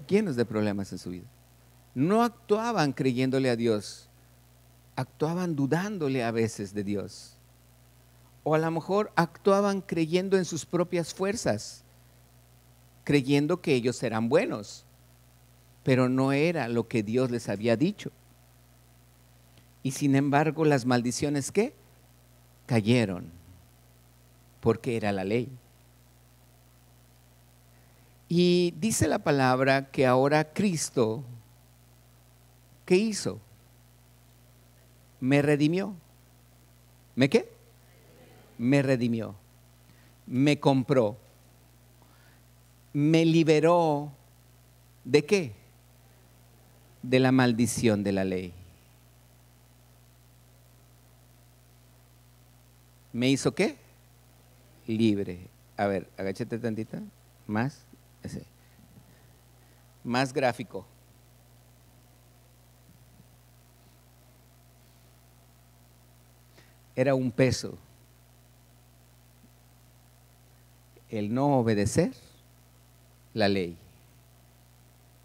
Llenos de problemas en su vida. No actuaban creyéndole a Dios, actuaban dudándole a veces de Dios. O a lo mejor actuaban creyendo en sus propias fuerzas, creyendo que ellos eran buenos, pero no era lo que Dios les había dicho. Y sin embargo, las maldiciones ¿qué? Cayeron, porque era la ley. Y dice la palabra que ahora Cristo, ¿qué hizo? Me redimió. ¿Me qué? Me redimió. Me compró. Me liberó. ¿De qué? De la maldición de la ley. ¿Me hizo qué? Libre. A ver, agáchate tantita. Más. Ese. Más gráfico. Era un peso el no obedecer la ley.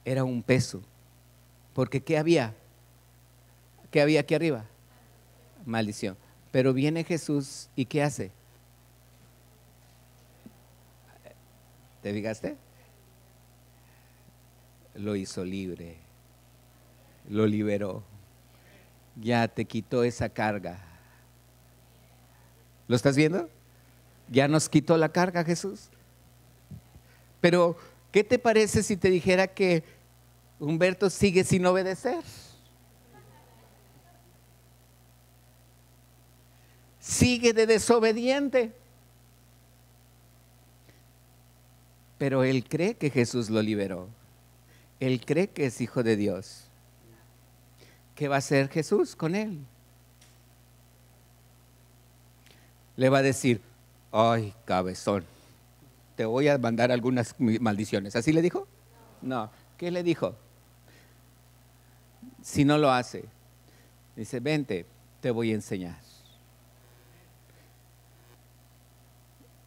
Era un peso. Porque ¿qué había? ¿Qué había aquí arriba? Maldición. Pero viene Jesús y ¿qué hace? ¿Te fijaste? Lo hizo libre. Lo liberó. Ya te quitó esa carga. ¿Lo estás viendo? Ya nos quitó la carga Jesús. Pero, ¿qué te parece si te dijera que Humberto sigue sin obedecer? Sigue de desobediente. Pero él cree que Jesús lo liberó. Él cree que es hijo de Dios. ¿Qué va a hacer Jesús con él? Le va a decir, ay, cabezón, te voy a mandar algunas maldiciones. ¿Así le dijo? No. ¿Qué le dijo? Si no lo hace, dice, vente, te voy a enseñar.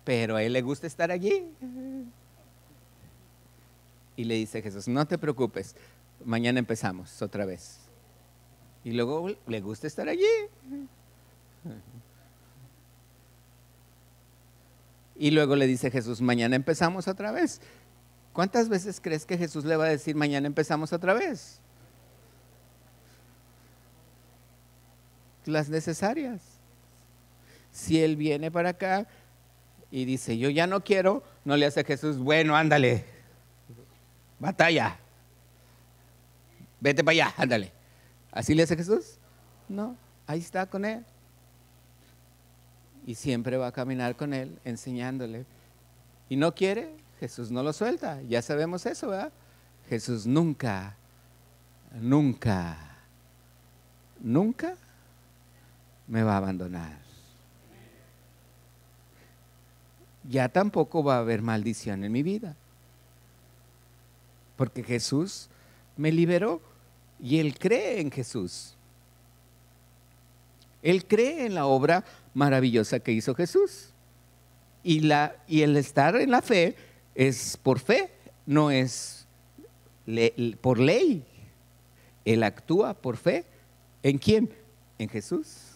Pero a él le gusta estar allí. Y le dice Jesús, no te preocupes, mañana empezamos otra vez. Y luego le gusta estar allí. Y luego le dice Jesús, mañana empezamos otra vez. ¿Cuántas veces crees que Jesús le va a decir, mañana empezamos otra vez? Las necesarias. Si él viene para acá y dice, yo ya no quiero, no le hace Jesús, bueno, ándale, batalla, vete para allá, ándale. ¿Así le hace Jesús? No, ahí está con él. Y siempre va a caminar con él, enseñándole. Y no quiere, Jesús no lo suelta. Ya sabemos eso, ¿verdad? Jesús nunca, nunca, nunca me va a abandonar. Ya tampoco va a haber maldición en mi vida. Porque Jesús me liberó y él cree en Jesús. Él cree en la obra maravillosa que hizo Jesús. Y el estar en la fe es por fe, no es por ley. Él actúa por fe. ¿En quién? En Jesús.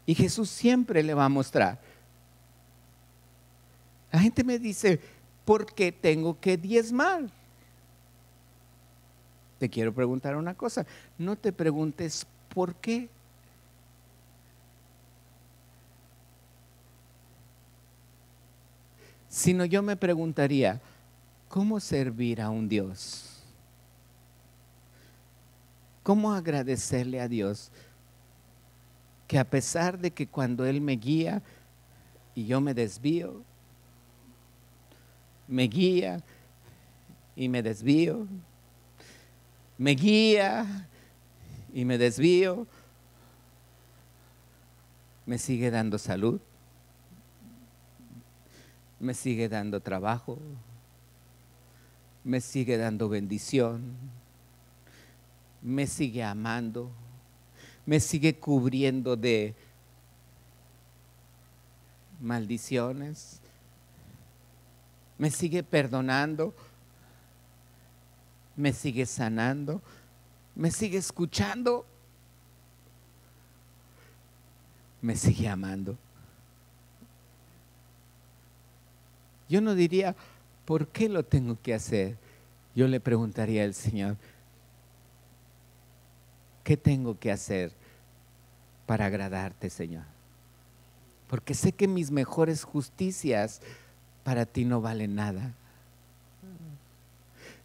Y Jesús siempre le va a mostrar. La gente me dice, ¿por qué tengo que diezmar? Te quiero preguntar una cosa. No te preguntes por qué. Sino yo me preguntaría, ¿cómo servir a un Dios? ¿Cómo agradecerle a Dios que a pesar de que cuando Él me guía y yo me desvío, me guía y me desvío, me guía y me desvío, me sigue dando salud, me sigue dando trabajo, me sigue dando bendición, me sigue amando, me sigue cubriendo de maldiciones, me sigue perdonando, me sigue sanando, me sigue escuchando, me sigue amando. Yo no diría, ¿por qué lo tengo que hacer? Yo le preguntaría al Señor, ¿qué tengo que hacer para agradarte, Señor? Porque sé que mis mejores justicias para ti no valen nada.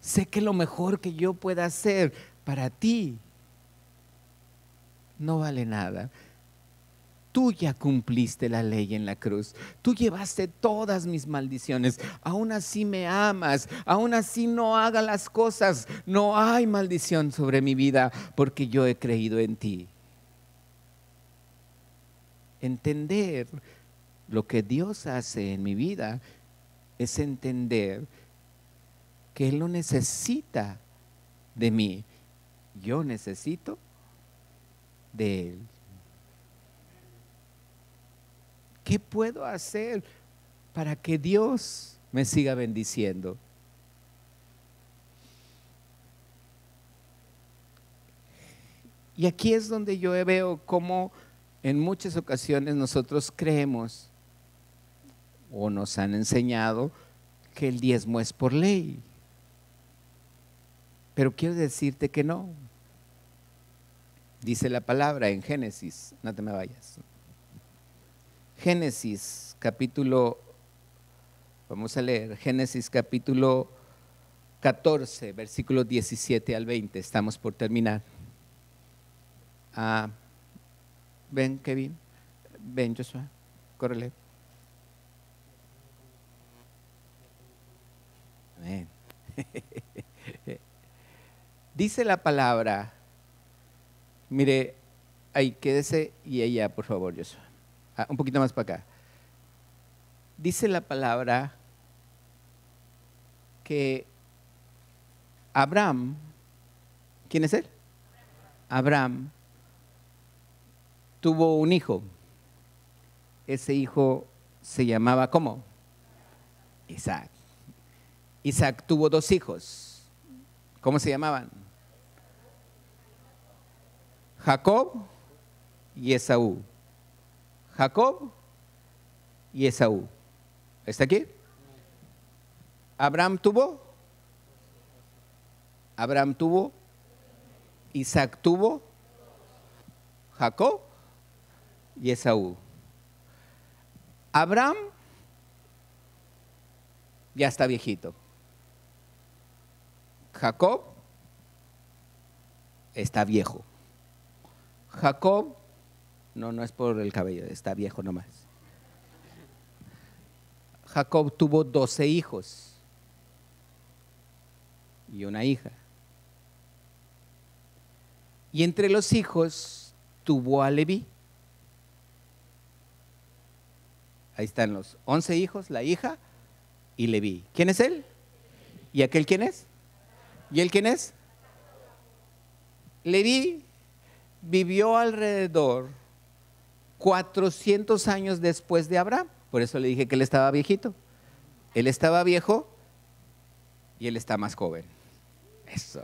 Sé que lo mejor que yo pueda hacer para ti no vale nada. Tú ya cumpliste la ley en la cruz. Tú llevaste todas mis maldiciones. Aún así me amas. Aún así no haga las cosas. No hay maldición sobre mi vida porque yo he creído en ti. Entender lo que Dios hace en mi vida es entender que Él no necesita de mí. Yo necesito de Él. ¿Qué puedo hacer para que Dios me siga bendiciendo? Y aquí es donde yo veo cómo en muchas ocasiones nosotros creemos o nos han enseñado que el diezmo es por ley. Pero quiero decirte que no. Dice la palabra en Génesis, no te me vayas. Génesis capítulo, vamos a leer, Génesis capítulo 14, versículos 17 al 20, estamos por terminar. Ven, Kevin, ven, Joshua, córrele. Amén. Dice la palabra, mire, ahí quédese y allá, por favor, Joshua. Un poquito más para acá. Dice la palabra que Abraham, ¿quién es él? Abraham tuvo un hijo. Ese hijo se llamaba ¿cómo? Isaac. Isaac tuvo dos hijos. ¿Cómo se llamaban? Jacob y Esaú. Jacob y Esaú. ¿Está aquí? Abraham tuvo, Isaac tuvo, Jacob y Esaú. Abraham ya está viejito. Jacob está viejo. Jacob, no es por el cabello, está viejo nomás. Jacob tuvo 12 hijos y una hija. Y entre los hijos tuvo a Leví. Ahí están los 11 hijos, la hija y Leví. ¿Quién es él? ¿Y aquel quién es? ¿Y él quién es? Leví vivió alrededor 400 años después de Abraham. Por eso le dije que él estaba viejito. Él estaba viejo y él está más joven. Eso.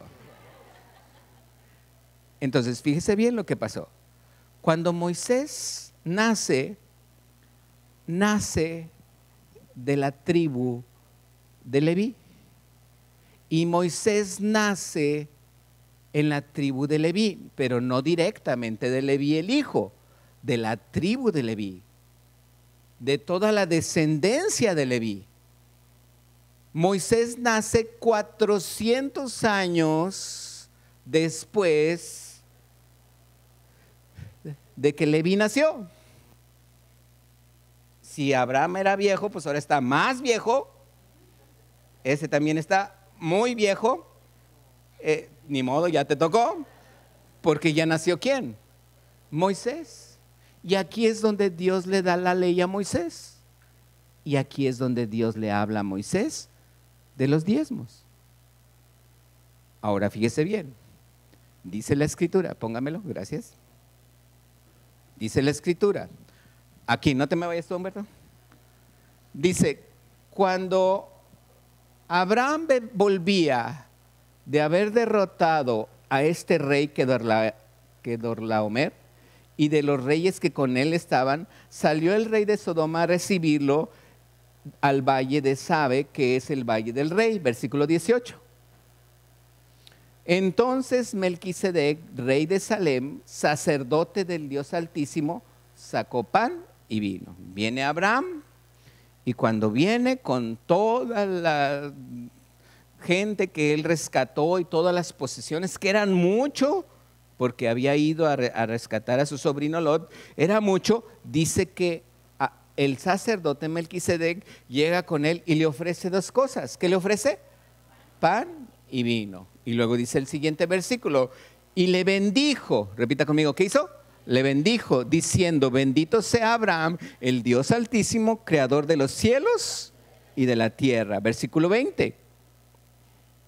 Entonces, fíjese bien lo que pasó. Cuando Moisés nace de la tribu de Leví. Y Moisés nace en la tribu de Leví, pero no directamente de Leví el hijo, de la tribu de Leví, de toda la descendencia de Leví. Moisés nace 400 años después de que Leví nació. Si Abraham era viejo, pues ahora está más viejo. Ese también está muy viejo. Ni modo, ya te tocó. Porque ya nació ¿quién? Moisés. Y aquí es donde Dios le da la ley a Moisés. Y aquí es donde Dios le habla a Moisés de los diezmos. Ahora fíjese bien, dice la Escritura, póngamelo, gracias. Dice la Escritura, aquí, no te me vayas tú, Humberto. Dice, cuando Abraham volvía de haber derrotado a este rey Kedorlaomer y de los reyes que con él estaban, salió el rey de Sodoma a recibirlo al valle de Sabe, que es el valle del rey, versículo 18. Entonces Melquisedec, rey de Salem, sacerdote del Dios Altísimo, sacó pan y vino. Viene Abraham, y cuando viene con toda la gente que él rescató y todas las posesiones, que eran mucho, porque había ido a rescatar a su sobrino Lot, era mucho, dice que el sacerdote Melquisedec llega con él y le ofrece dos cosas. ¿Qué le ofrece? Pan y vino. Y luego dice el siguiente versículo, y le bendijo, repita conmigo, ¿qué hizo? Le bendijo diciendo, bendito sea Abraham, el Dios Altísimo, creador de los cielos y de la tierra. Versículo 20.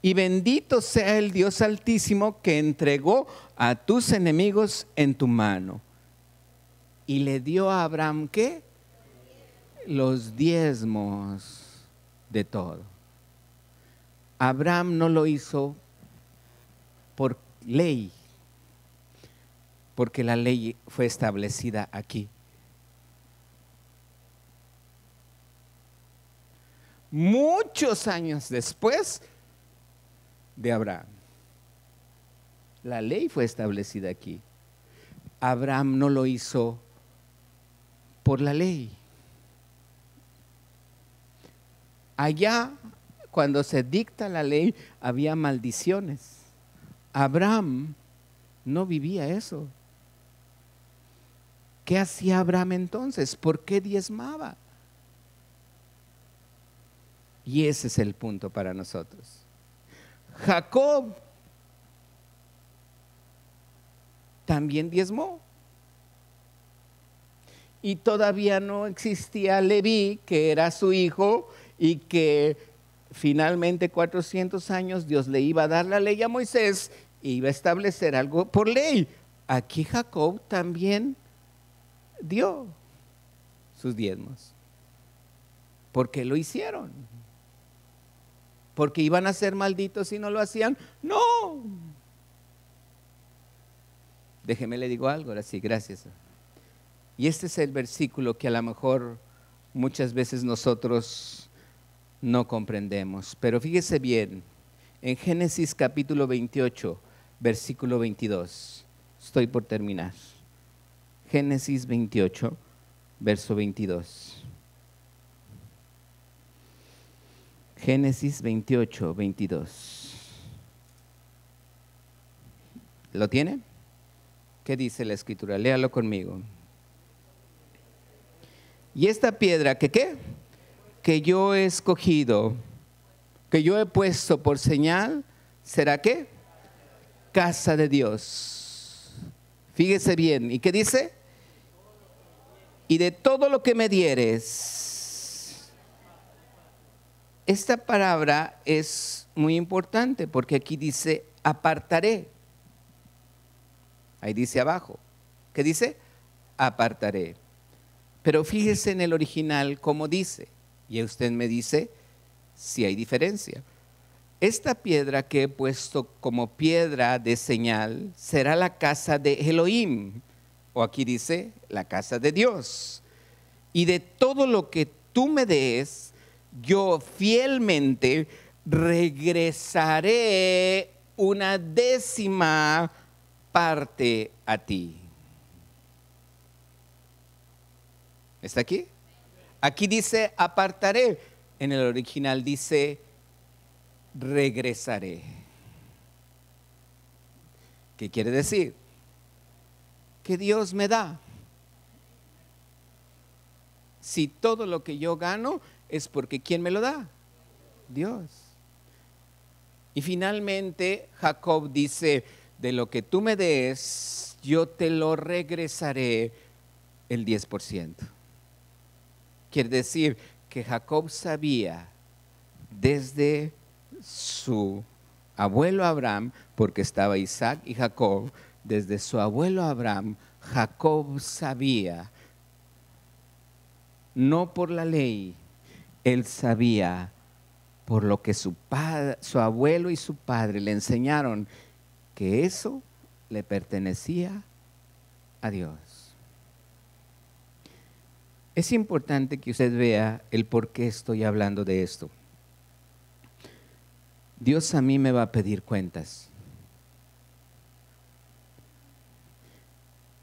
Y bendito sea el Dios Altísimo que entregó a tus enemigos en tu mano. Y le dio a Abraham, ¿qué? Los diezmos de todo. Abraham no lo hizo por ley, porque la ley fue establecida aquí. Muchos años después de Abraham, la ley fue establecida aquí. Abraham no lo hizo por la ley. Allá, cuando se dicta la ley, había maldiciones. Abraham no vivía eso. ¿Qué hacía Abraham entonces? ¿Por qué diezmaba? Y ese es el punto para nosotros. Jacob también diezmó. Y todavía no existía Leví, que era su hijo, y que finalmente 400 años Dios le iba a dar la ley a Moisés e iba a establecer algo por ley. Aquí Jacob también dio sus diezmos. ¿Por qué lo hicieron? ¿Porque iban a ser malditos si no lo hacían? No. Déjeme le digo algo, ahora sí, gracias. Y este es el versículo que a lo mejor muchas veces nosotros no comprendemos. Pero fíjese bien, en Génesis capítulo 28, versículo 22. Estoy por terminar. Génesis 28, verso 22. Génesis 28, 22. ¿Lo tiene? ¿Qué dice la Escritura? Léalo conmigo. Y esta piedra, ¿que qué? Que yo he escogido, que yo he puesto por señal, ¿será qué? Casa de Dios. Fíjese bien. ¿Y qué dice? Y de todo lo que me dieres. Esta palabra es muy importante porque aquí dice apartaré. Ahí dice abajo. ¿Qué dice? Apartaré. Pero fíjese en el original cómo dice. Y usted me dice si hay diferencia. Esta piedra que he puesto como piedra de señal será la casa de Elohim. O aquí dice la casa de Dios. Y de todo lo que tú me des, yo fielmente regresaré una 10ª parte a ti. ¿Está aquí? Aquí dice apartaré, en el original dice regresaré. ¿Qué quiere decir? Que Dios me da. Si todo lo que yo gano es porque ¿quién me lo da? Dios. Y finalmente Jacob dice, de lo que tú me des, yo te lo regresaré el 10%. Quiere decir que Jacob sabía desde su abuelo Abraham, porque estaba Isaac y Jacob, desde su abuelo Abraham, Jacob sabía, no por la ley, él sabía por lo que su abuelo y su padre le enseñaron, que eso le pertenecía a Dios. Es importante que usted vea el por qué estoy hablando de esto. Dios a mí me va a pedir cuentas.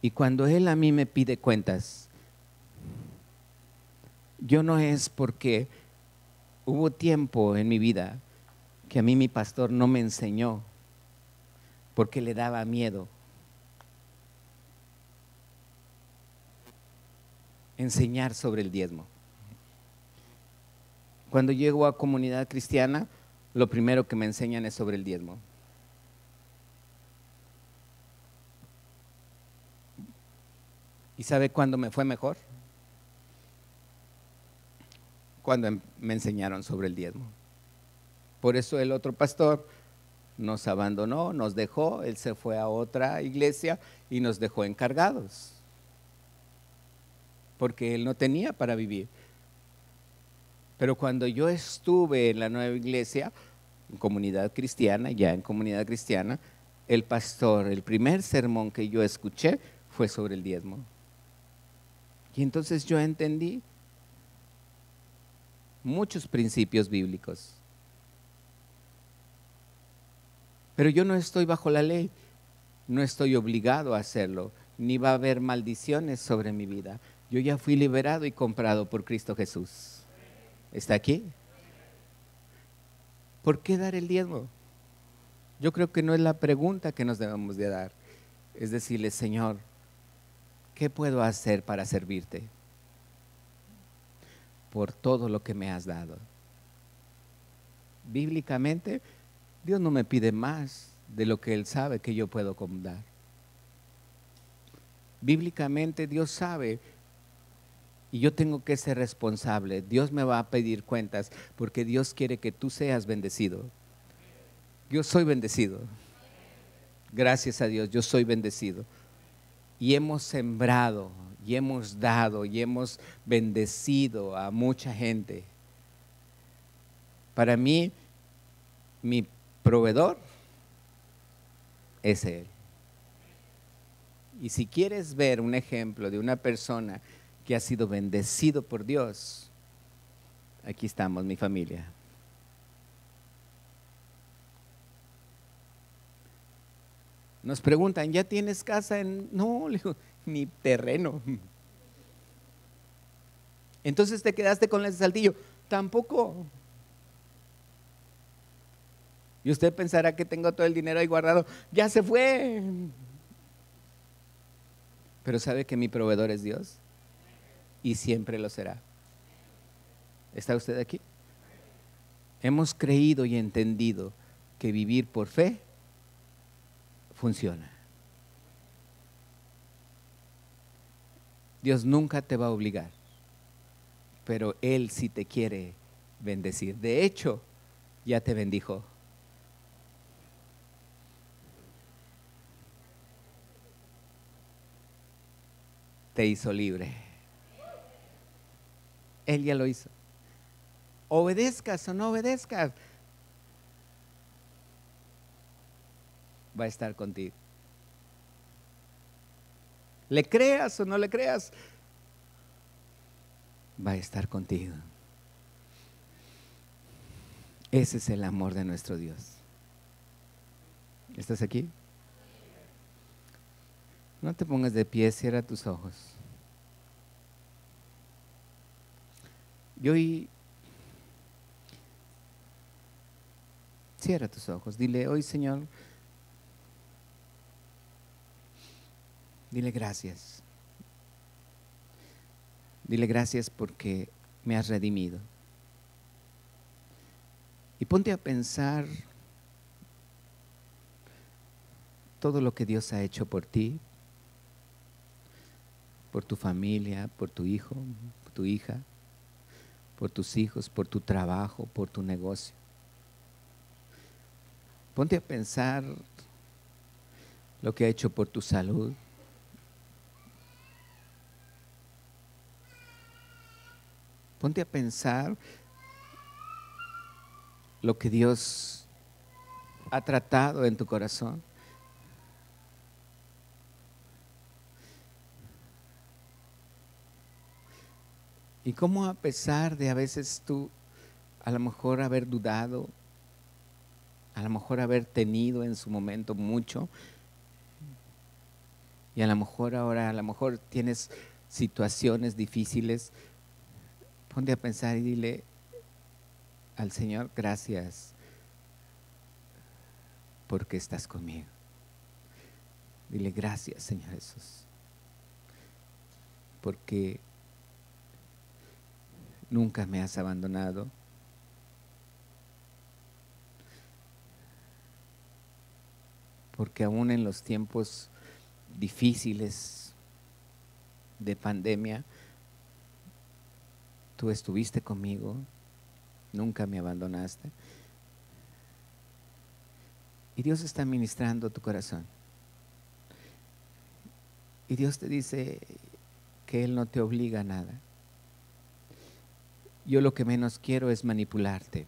Y cuando Él a mí me pide cuentas, yo no es porque hubo tiempo en mi vida que a mí mi pastor no me enseñó, porque le daba miedo enseñar sobre el diezmo. Cuando llego a comunidad cristiana, lo primero que me enseñan es sobre el diezmo. ¿Y sabe cuándo me fue mejor? Cuando me enseñaron sobre el diezmo. Por eso el otro pastor nos abandonó, nos dejó, él se fue a otra iglesia y nos dejó encargados, porque él no tenía para vivir. Pero cuando yo estuve en la nueva iglesia, en comunidad cristiana, ya en comunidad cristiana, el pastor, el primer sermón que yo escuché fue sobre el diezmo. Y entonces yo entendí muchos principios bíblicos. Pero yo no estoy bajo la ley, no estoy obligado a hacerlo, ni va a haber maldiciones sobre mi vida. Yo ya fui liberado y comprado por Cristo Jesús. ¿Está aquí? ¿Por qué dar el diezmo? Yo creo que no es la pregunta que nos debemos de dar. Es decirle, Señor, ¿qué puedo hacer para servirte? Por todo lo que me has dado. Bíblicamente, Dios no me pide más de lo que Él sabe que yo puedo dar. Bíblicamente Dios sabe y yo tengo que ser responsable. Dios me va a pedir cuentas porque Dios quiere que tú seas bendecido. Yo soy bendecido. Gracias a Dios, yo soy bendecido. Y hemos sembrado, y hemos dado, y hemos bendecido a mucha gente. Para mí, mi proveedor es Él. Y si quieres ver un ejemplo de una persona que ha sido bendecido por Dios, aquí estamos, mi familia. Nos preguntan, ¿ya tienes casa? No, le digo, ni terreno. Entonces te quedaste con ese saltillo. Tampoco. Y usted pensará que tengo todo el dinero ahí guardado. Ya se fue. Pero sabe que mi proveedor es Dios. Y siempre lo será. ¿Está usted aquí? Hemos creído y entendido que vivir por fe funciona. Dios nunca te va a obligar, pero Él sí te quiere bendecir. De hecho, ya te bendijo. Te hizo libre. Él ya lo hizo. Obedezcas o no obedezcas, va a estar contigo. Le creas o no le creas, va a estar contigo. Ese es el amor de nuestro Dios. ¿Estás aquí? No te pongas de pie, cierra tus ojos. Cierra tus ojos. Dile, hoy Señor, dile gracias. Dile gracias porque me has redimido. Y ponte a pensar todo lo que Dios ha hecho por ti, por tu familia, por tu hijo, por tu hija, por tus hijos, por tu trabajo, por tu negocio. Ponte a pensar lo que ha hecho por tu salud. Ponte a pensar lo que Dios ha tratado en tu corazón. Y cómo, a pesar de a veces tú a lo mejor haber dudado, a lo mejor haber tenido en su momento mucho, y a lo mejor ahora, a lo mejor tienes situaciones difíciles, ponte a pensar y dile al Señor: gracias porque estás conmigo. Dile: gracias, Señor Jesús, porque nunca me has abandonado. Porque aún en los tiempos difíciles de pandemia, tú estuviste conmigo, nunca me abandonaste. Y Dios está ministrando tu corazón. Y Dios te dice que Él no te obliga a nada. Yo lo que menos quiero es manipularte,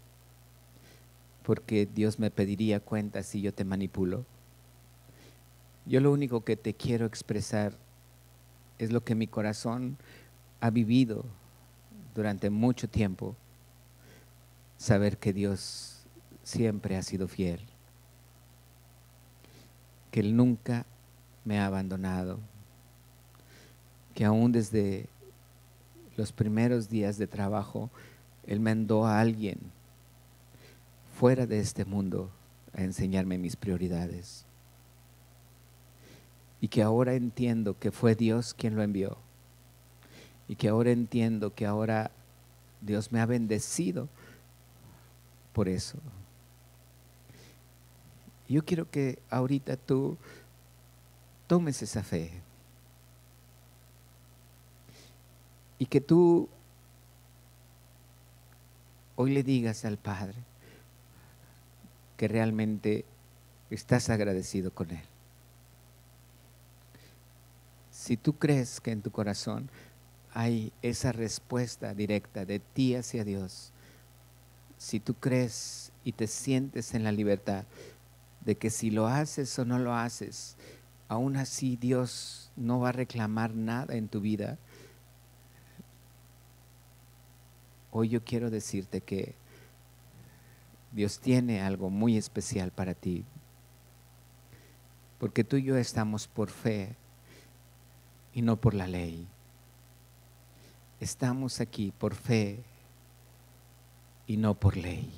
porque Dios me pediría cuentas si yo te manipulo. Yo lo único que te quiero expresar es lo que mi corazón ha vivido durante mucho tiempo, saber que Dios siempre ha sido fiel, que Él nunca me ha abandonado, que aún desde los primeros días de trabajo, Él mandó a alguien fuera de este mundo a enseñarme mis prioridades. Y que ahora entiendo que fue Dios quien lo envió. Y que ahora entiendo que ahora Dios me ha bendecido por eso. Yo quiero que ahorita tú tomes esa fe. Y que tú hoy le digas al Padre que realmente estás agradecido con Él. Si tú crees que en tu corazón hay esa respuesta directa de ti hacia Dios, si tú crees y te sientes en la libertad de que si lo haces o no lo haces, aún así Dios no va a reclamar nada en tu vida, hoy yo quiero decirte que Dios tiene algo muy especial para ti, porque tú y yo estamos por fe y no por la ley. Estamos aquí por fe y no por ley.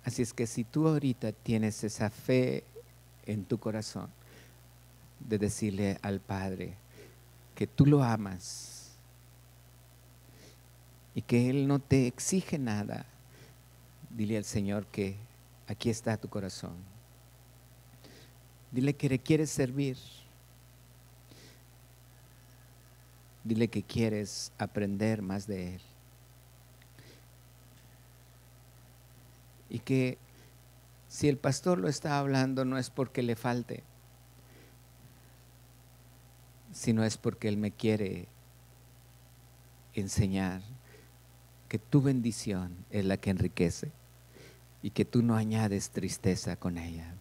Así es que si tú ahorita tienes esa fe en tu corazón de decirle al Padre que tú lo amas y que Él no te exige nada, dile al Señor que aquí está tu corazón. Dile que le quieres servir. Dile que quieres aprender más de Él. Y que si el pastor lo está hablando no es porque le falte, sino es porque Él me quiere enseñar que tu bendición es la que enriquece y que tú no añades tristeza con ella.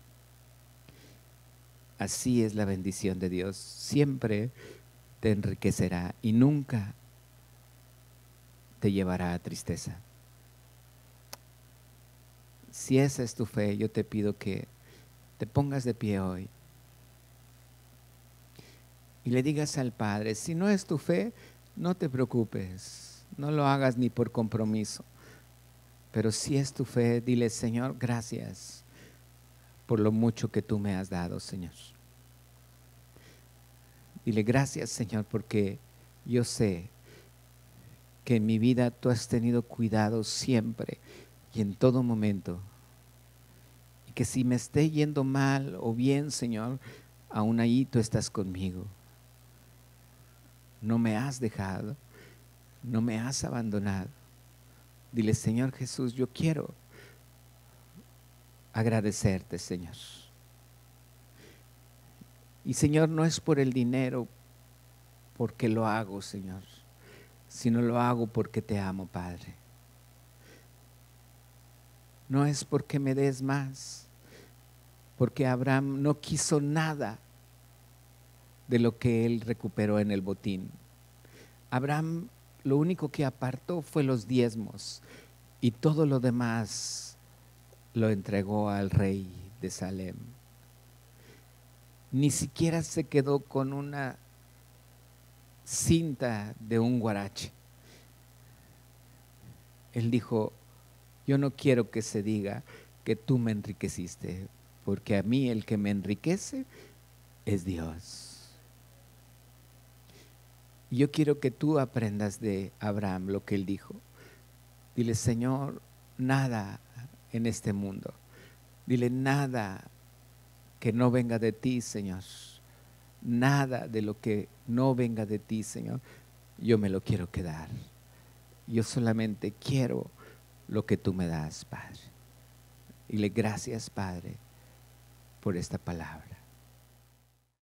Así es la bendición de Dios, siempre te enriquecerá y nunca te llevará a tristeza. Si esa es tu fe, yo te pido que te pongas de pie hoy y le digas al Padre: si no es tu fe, no te preocupes, no lo hagas ni por compromiso, pero si es tu fe, dile: Señor, gracias por lo mucho que tú me has dado, Señor. Dile: gracias, Señor, porque yo sé que en mi vida tú has tenido cuidado siempre y en todo momento. Y que si me esté yendo mal o bien, Señor, aún ahí tú estás conmigo. No me has dejado, no me has abandonado. Dile: Señor Jesús, yo quiero agradecerte, Señor. Y Señor, no es por el dinero porque lo hago, Señor, sino lo hago porque te amo, Padre. No es porque me des más, porque Abraham no quiso nada de lo que él recuperó en el botín. Abraham lo único que apartó fue los diezmos y todo lo demás lo entregó al rey de Salem. Ni siquiera se quedó con una cinta de un guarache. Él dijo: yo no quiero que se diga que tú me enriqueciste, porque a mí el que me enriquece es Dios. Y yo quiero que tú aprendas de Abraham lo que él dijo. Dile: Señor, nada en este mundo. Dile: nada que no venga de ti, Señor. Nada de lo que no venga de ti, Señor, yo me lo quiero quedar. Yo solamente quiero lo que tú me das, Padre. Dile: gracias, Padre, por esta palabra.